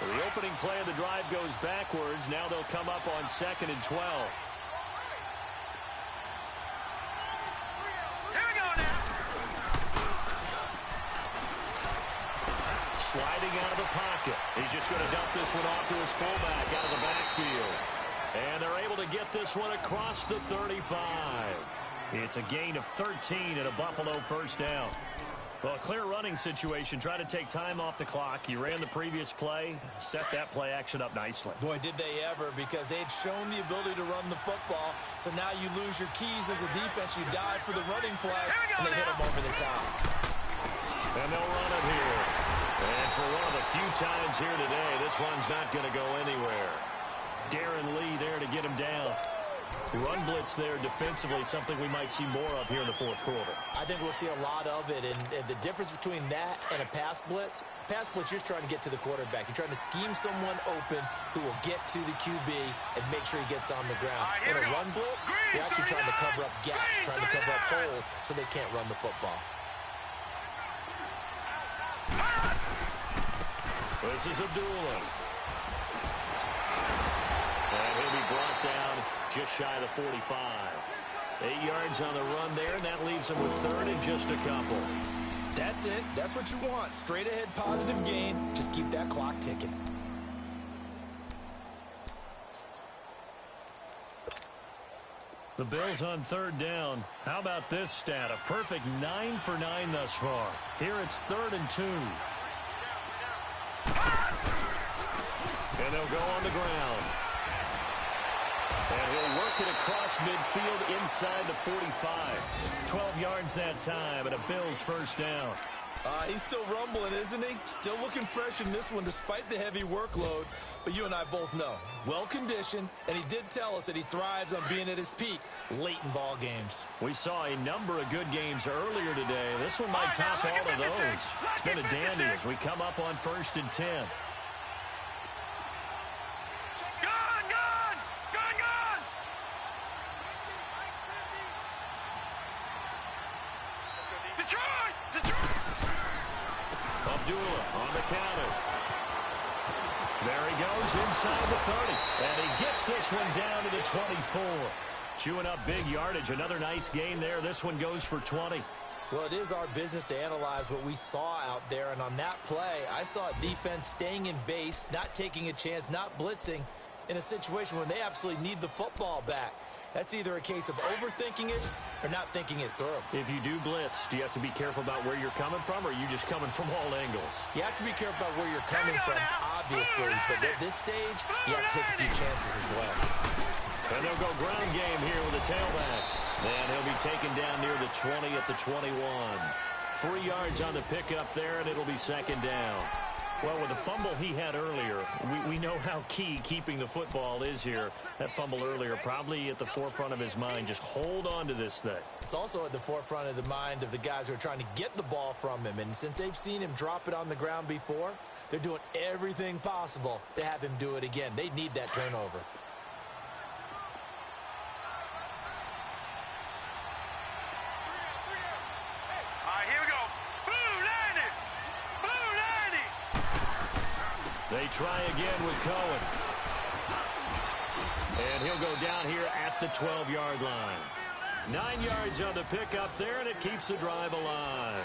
The opening play of the drive goes backwards. Now they'll come up on 2nd and 12. Here we go now. sliding out of the pocket. He's just going to dump this one off to his fullback out of the backfield. And they're able to get this one across the 35. It's a gain of 13 and a Buffalo first down. Well, a clear running situation. Try to take time off the clock. You ran the previous play, set that play action up nicely. Boy, did they ever, because they had shown the ability to run the football. So now you lose your keys as a defense. You dive for the running play, and they hit them over the top. And they'll run it here. And for one of the few times here today, this run's not going to go anywhere. Darren Lee there to get him down. Run blitz there defensively, something we might see more of here in the fourth quarter. I think we'll see a lot of it, and the difference between that and a pass blitz, you're just trying to get to the quarterback. You're trying to scheme someone open who will get to the QB and make sure he gets on the ground. In a run blitz, you're actually trying to cover up gaps, trying to cover up holes so they can't run the football. This is Abdullah. And he'll be brought down just shy of the 45. 8 yards on the run there, and that leaves him with third and just a couple. That's it. That's what you want. Straight ahead positive gain. Just keep that clock ticking. The Bills on third down. How about this stat? A perfect 9 for 9 thus far. Here it's 3rd and 2. And they'll go on the ground. And he'll work it across midfield inside the 45. 12 yards that time, and a Bills first down. He's still rumbling, isn't he? Still looking fresh in this one despite the heavy workload. But you and I both know, well-conditioned, and he did tell us that he thrives on being at his peak late in ball games. We saw a number of good games earlier today. This one might top all of those. It's been a dandy as we come up on 1st and 10. Abdullah on the counter. There he goes inside the 30. And he gets this one down to the 24. Chewing up big yardage. Another nice gain there. This one goes for 20. Well, it is our business to analyze what we saw out there. And on that play, I saw a defense staying in base, not taking a chance, not blitzing in a situation when they absolutely need the football back. That's either a case of overthinking it or not thinking it through. If you do blitz, do you have to be careful about where you're coming from, or are you just coming from all angles? You have to be careful about where you're coming from, obviously. But at this stage, you have to take a few chances as well. And they'll go ground game here with a tailback. And he'll be taken down near the 20 at the 21. 3 yards on the pickup there, and it'll be second down. Well, with the fumble he had earlier, we know how key keeping the football is here. That fumble earlier probably at the forefront of his mind. Just hold on to this thing. It's also at the forefront of the mind of the guys who are trying to get the ball from him. And since they've seen him drop it on the ground before, they're doing everything possible to have him do it again. They need that turnover. They try again with Cohen. And he'll go down here at the 12-yard line. 9 yards on the pickup there, and it keeps the drive alive.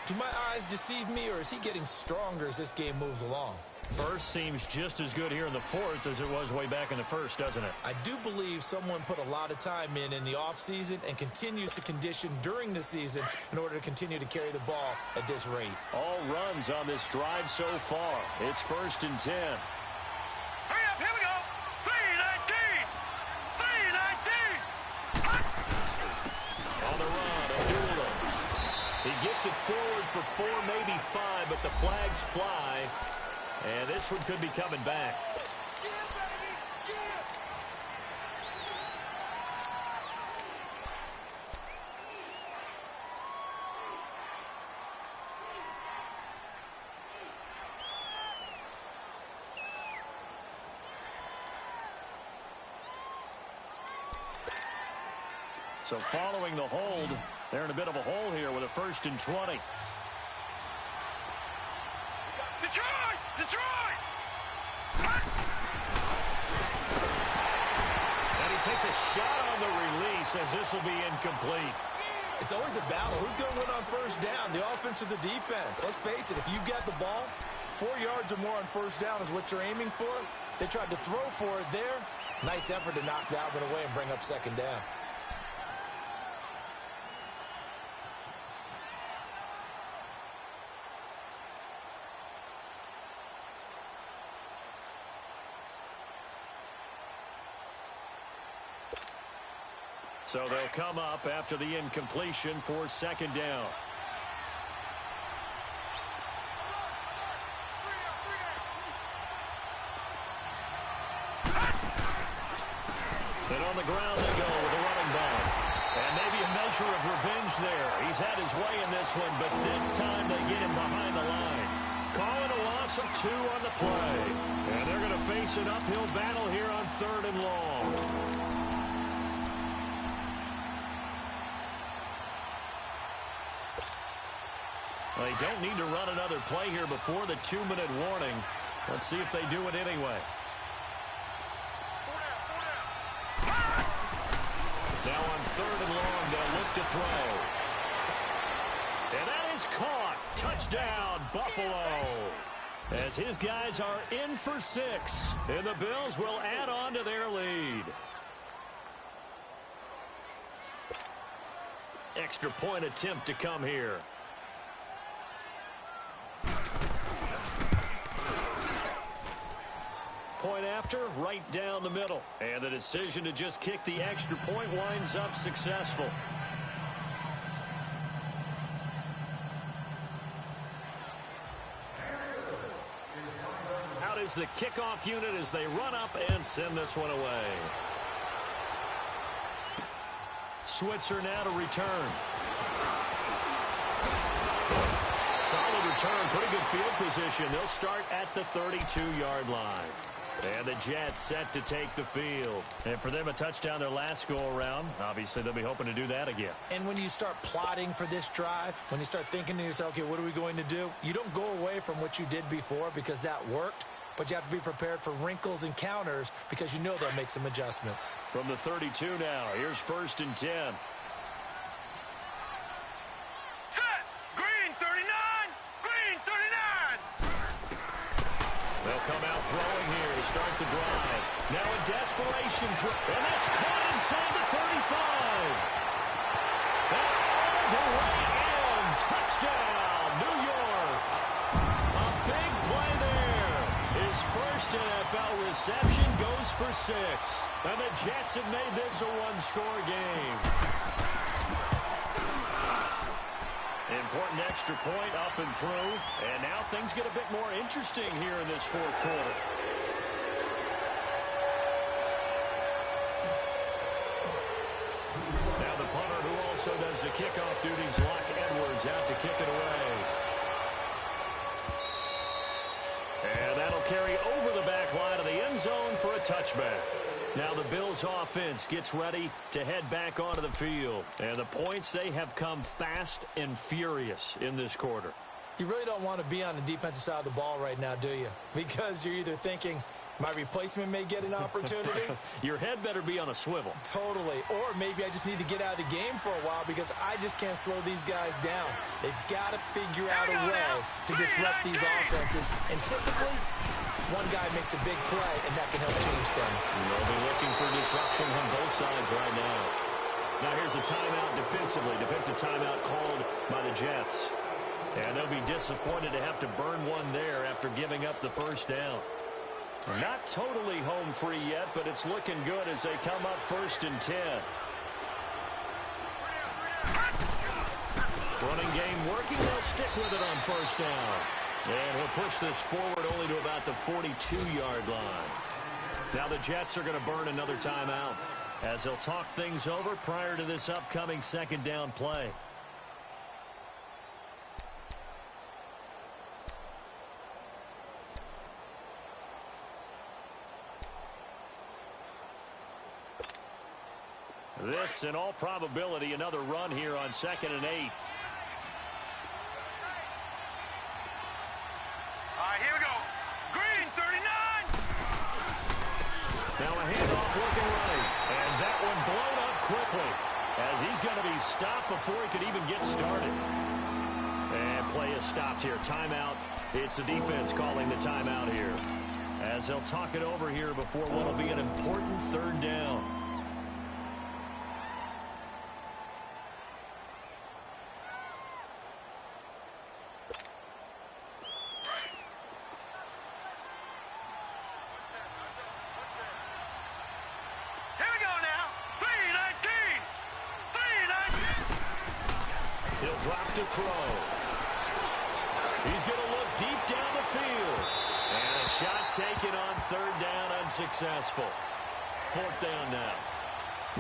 Do my eyes deceive me, or is he getting stronger as this game moves along? Burst seems just as good here in the fourth as it was way back in the first, doesn't it? I do believe someone put a lot of time in the offseason and continues to condition during the season in order to continue to carry the ball at this rate. All runs on this drive so far. It's 1st and 10. Hurry up, here we go. 3-19. 3-19. On the run, Abdullah. He gets it forward for 4, maybe 5, but the flags fly. And this one could be coming back. So following the hold, they're in a bit of a hole here with a 1st and 20. Detroit! And he takes a shot on the release as this will be incomplete. It's always a battle. Who's going to win on 1st down, the offense or the defense? Let's face it, if you've got the ball, 4 yards or more on first down is what you're aiming for. They tried to throw for it there. Nice effort to knock that one away and bring up second down. So they'll come up after the incompletion for second down. And on the ground they go with a running back. And maybe a measure of revenge there. He's had his way in this one, but this time they get him behind the line. Calling a loss of 2 on the play. And they're going to face an uphill battle here on 3rd and long. Well, they don't need to run another play here before the 2-minute warning. Let's see if they do it anyway. Now on 3rd and long, they'll look to throw. And that is caught. Touchdown, Buffalo. As his guys are in for 6. And the Bills will add on to their lead. Extra point attempt to come here. Point after, right down the middle. And the decision to just kick the extra point winds up successful. Out is the kickoff unit as they run up and send this one away. Switzer now to return. Solid return, pretty good field position. They'll start at the 32-yard line. And the Jets set to take the field. And for them, a touchdown their last go-around. Obviously, they'll be hoping to do that again. And when you start plotting for this drive, when you start thinking to yourself, okay, what are we going to do? You don't go away from what you did before because that worked. But you have to be prepared for wrinkles and counters because you know they'll make some adjustments. From the 32 now, here's 1st and 10. They'll come out throwing here to start the drive. Now a desperation throw. And that's caught inside the 35. And all the way in. Touchdown, New York. A big play there. His first NFL reception goes for 6. And the Jets have made this a one-score game. Important extra point up and through. And now things get a bit more interesting here in this 4th quarter. Now the punter who also does the kickoff duties, Locke Edwards, out to kick it away. And that'll carry over the back line of the end zone for a touchback. Now the Bills offense gets ready to head back onto the field. And the points, they have come fast and furious in this quarter. You really don't want to be on the defensive side of the ball right now, do you? Because you're either thinking, my replacement may get an opportunity. Your head better be on a swivel. Totally. Or maybe I just need to get out of the game for a while because I just can't slow these guys down. They've got to figure out a way to disrupt these offenses. And typically, one guy makes a big play, and that can help change things. They'll be looking for disruption on both sides right now. Now here's a timeout defensively. Defensive timeout called by the Jets. And they'll be disappointed to have to burn one there after giving up the first down. Not totally home free yet, but it's looking good as they come up 1st and 10. Running game working. They'll stick with it on 1st down. And he'll push this forward only to about the 42-yard line. Now the Jets are going to burn another timeout as they'll talk things over prior to this upcoming 2nd down play. This, in all probability, another run here on 2nd and 8. Here we go. Green, 39. Now a handoff looking right. And that one blown up quickly as he's going to be stopped before he could even get started. And play is stopped here. Timeout It's the defense calling the timeout here, as they'll talk it over here before what will be an important third down. Here we go now. 3-19. 3-19. He'll drop to throw. He's going to look deep down the field. And a shot taken on third down, unsuccessful. Fourth down now.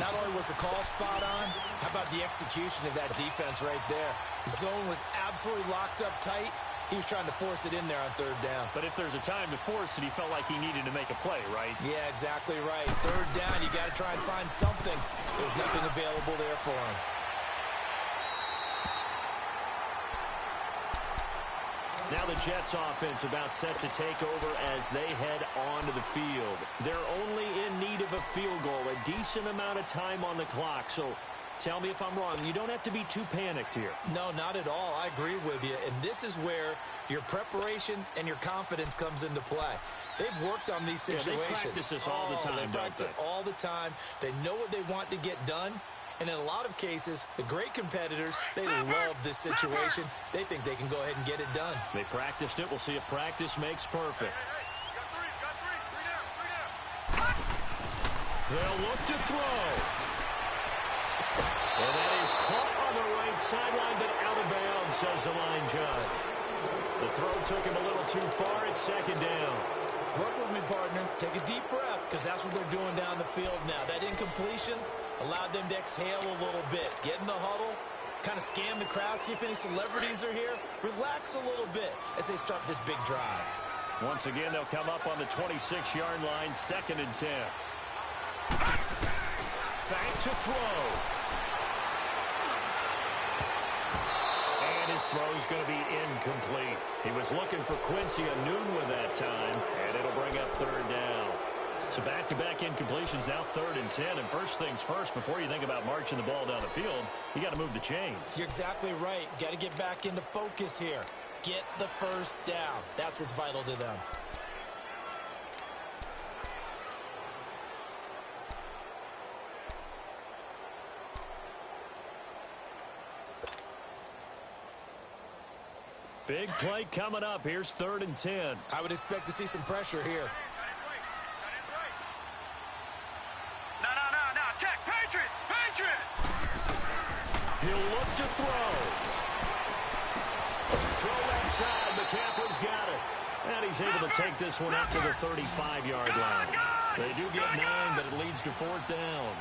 Not only was the call spot on, how about the execution of that defense right there? The zone was absolutely locked up tight. He was trying to force it in there on third down. But if there's a time to force it, he felt like he needed to make a play, right? Yeah, exactly right. Third down, you got to try and find something. There's nothing available there for him. Now the Jets offense about set to take over as they head onto the field. They're only in need of a field goal, a decent amount of time on the clock. So tell me if I'm wrong. You don't have to be too panicked here. No, not at all. I agree with you. And this is where your preparation and your confidence comes into play. They've worked on these situations. Yeah, they practice this all the time, They practice it all the time. They know what they want to get done. And in a lot of cases, the great competitors, they love this situation. They think they can go ahead and get it done. They practiced it. We'll see if practice makes perfect. Got three down. They'll look to throw. And that is caught on the right sideline, but out of bounds, says the line judge. The throw took him a little too far. It's second down. Work with me, partner. Take a deep breath, because that's what they're doing down the field now. That incompletion allowed them to exhale a little bit. Get in the huddle, kind of scan the crowd, see if any celebrities are here. Relax a little bit as they start this big drive. Once again, they'll come up on the 26-yard line, 2nd and 10. Back to throw. And his throw's going to be incomplete. He was looking for Quincy Enunwa that time, and it'll bring up third down. So back-to-back incompletions, now 3rd and 10. And first things first, before you think about marching the ball down the field, you got to move the chains. You're exactly right. Got to get back into focus here. Get the first down. That's what's vital to them. Big play coming up. Here's 3rd and 10. I would expect to see some pressure here. No. Check. Patriot. He'll look to throw. Throw left side. McCaffrey's got it. And he's able to take this one up to the 35-yard line. They do get 9, but it leads to 4th down.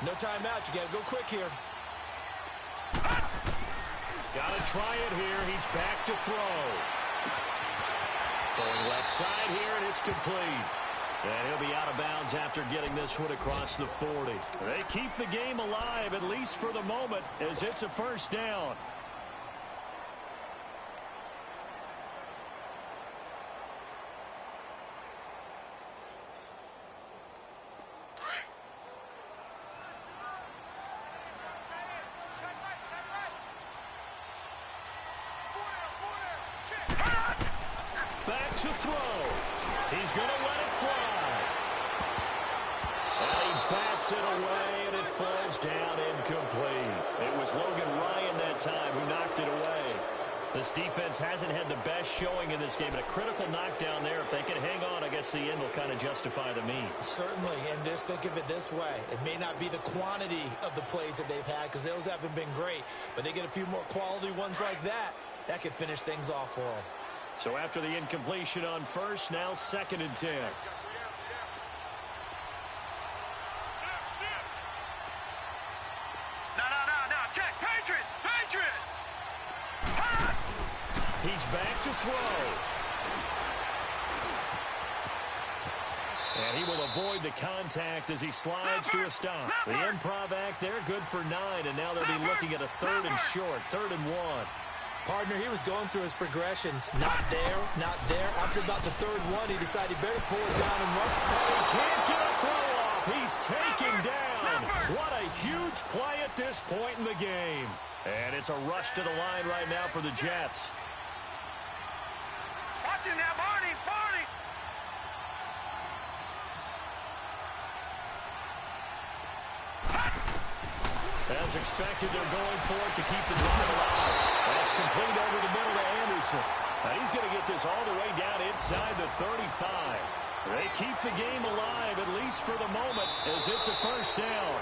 No timeout. You got to go quick here. Got to try it here. He's back to throw. Throwing left side here, and it's complete. And he'll be out of bounds after getting this one across the 40. They keep the game alive, at least for the moment, as it's a first down. Back to throw. He's going to let it fly. And he bats it away, and it falls down incomplete. It was Logan Ryan that time who knocked it away. This defense hasn't had the best showing in this game, but a critical knockdown there. If they can hang on, I guess the end will kind of justify the means. Certainly, and just think of it this way. It may not be the quantity of the plays that they've had, because those haven't been great, but they get a few more quality ones like that. That could finish things off for them. So after the incompletion on first, now 2nd and 10. No. Check. Patriot. He's back to throw. And he will avoid the contact as he slides to a stop. The improv act there, good for 9, and now they'll be looking at a 3rd and short, 3rd and 1. Partner, he was going through his progressions. Not there. After about the 3rd one, he decided he better pull it down and run. He can't get a throw off. He's taken down. What a huge play at this point in the game. And it's a rush to the line right now for the Jets. Got you now, Barney. Barney. As expected, they're going for it to keep the drive alive. That's complete over the middle to Anderson. And he's going to get this all the way down inside the 35. They keep the game alive, at least for the moment, as it's a first down.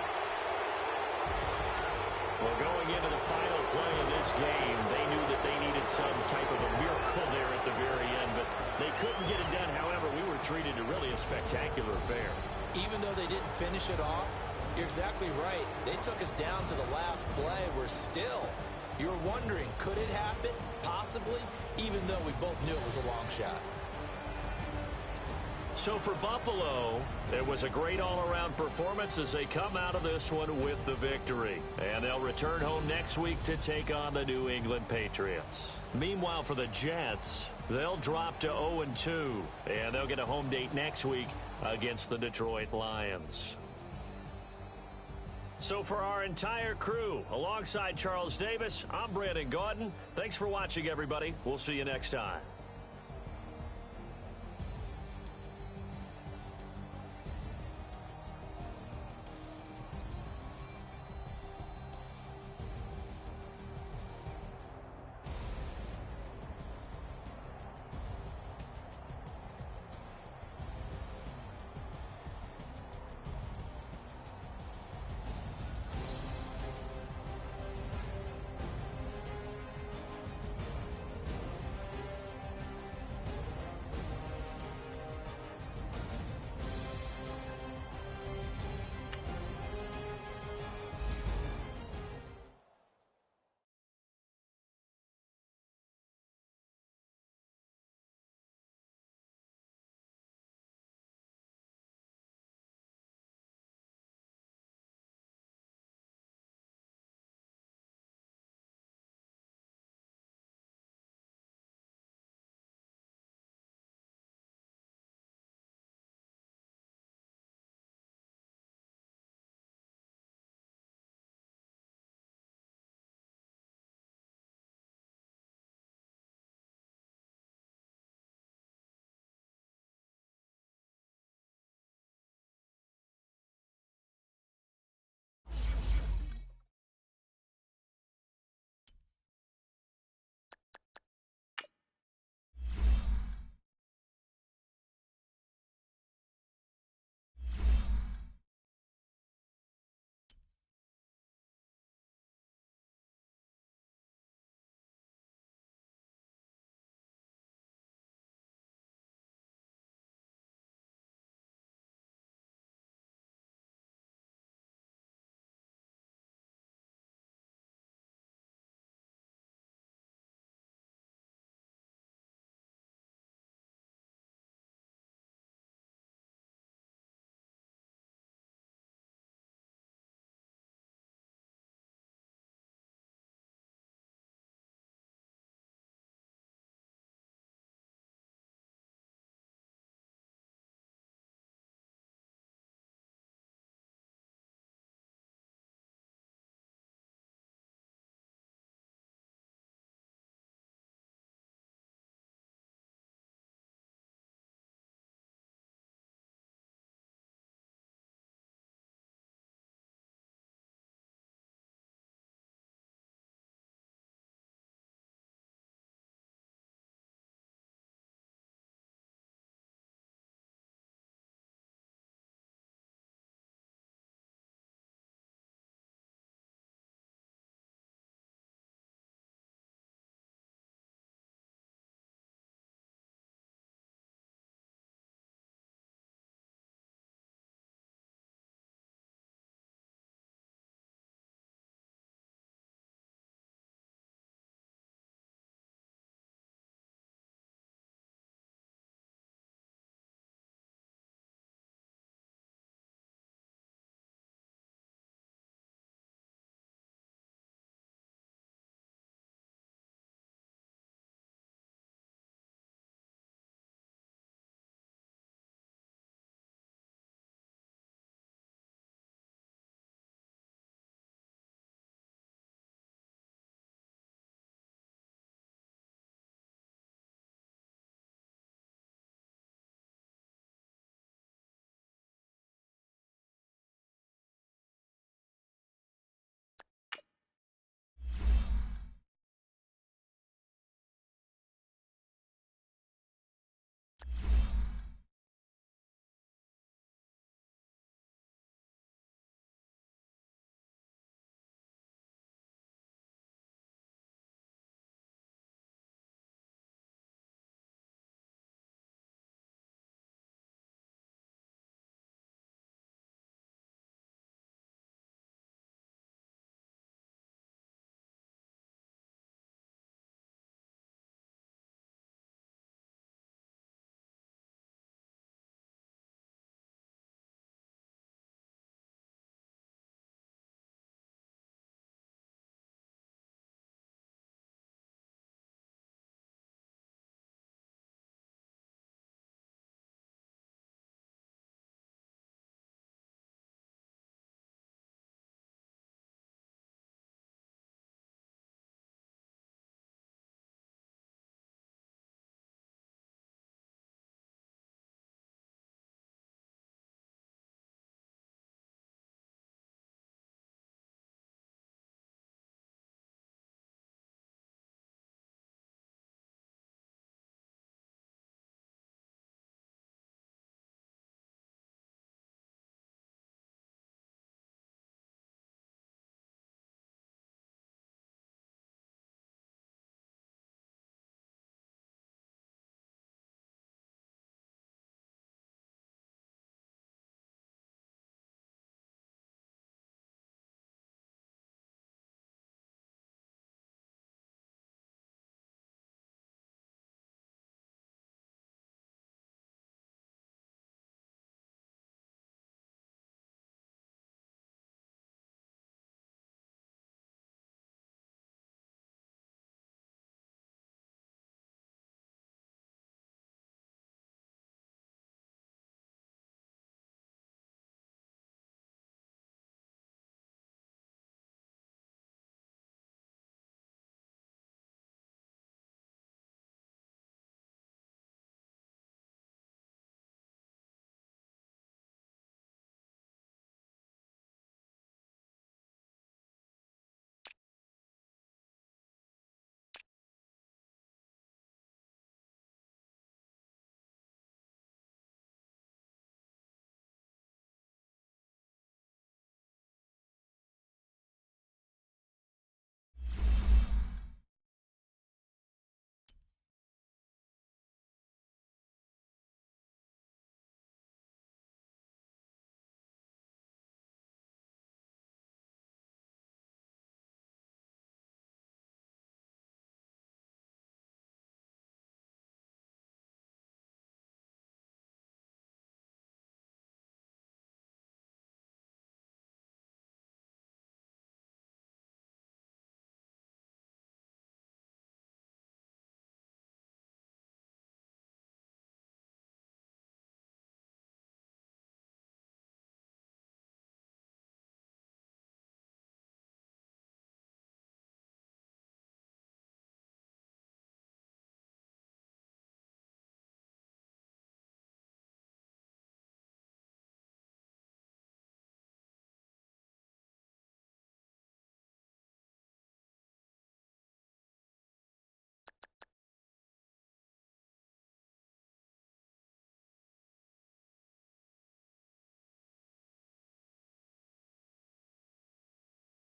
Well, going into the final play of this game, they knew that they needed some type of a miracle there at the very end, but they couldn't get it done. However, we were treated to really a spectacular affair. Even though they didn't finish it off, you're exactly right. They took us down to the last play. You're wondering, could it happen? Possibly, even though we both knew it was a long shot. So for Buffalo, it was a great all-around performance as they come out of this one with the victory. And they'll return home next week to take on the New England Patriots. Meanwhile, for the Jets, they'll drop to 0-2, and they'll get a home date next week against the Detroit Lions. So for our entire crew, alongside Charles Davis, I'm Brandon Gaudin. Thanks for watching, everybody. We'll see you next time.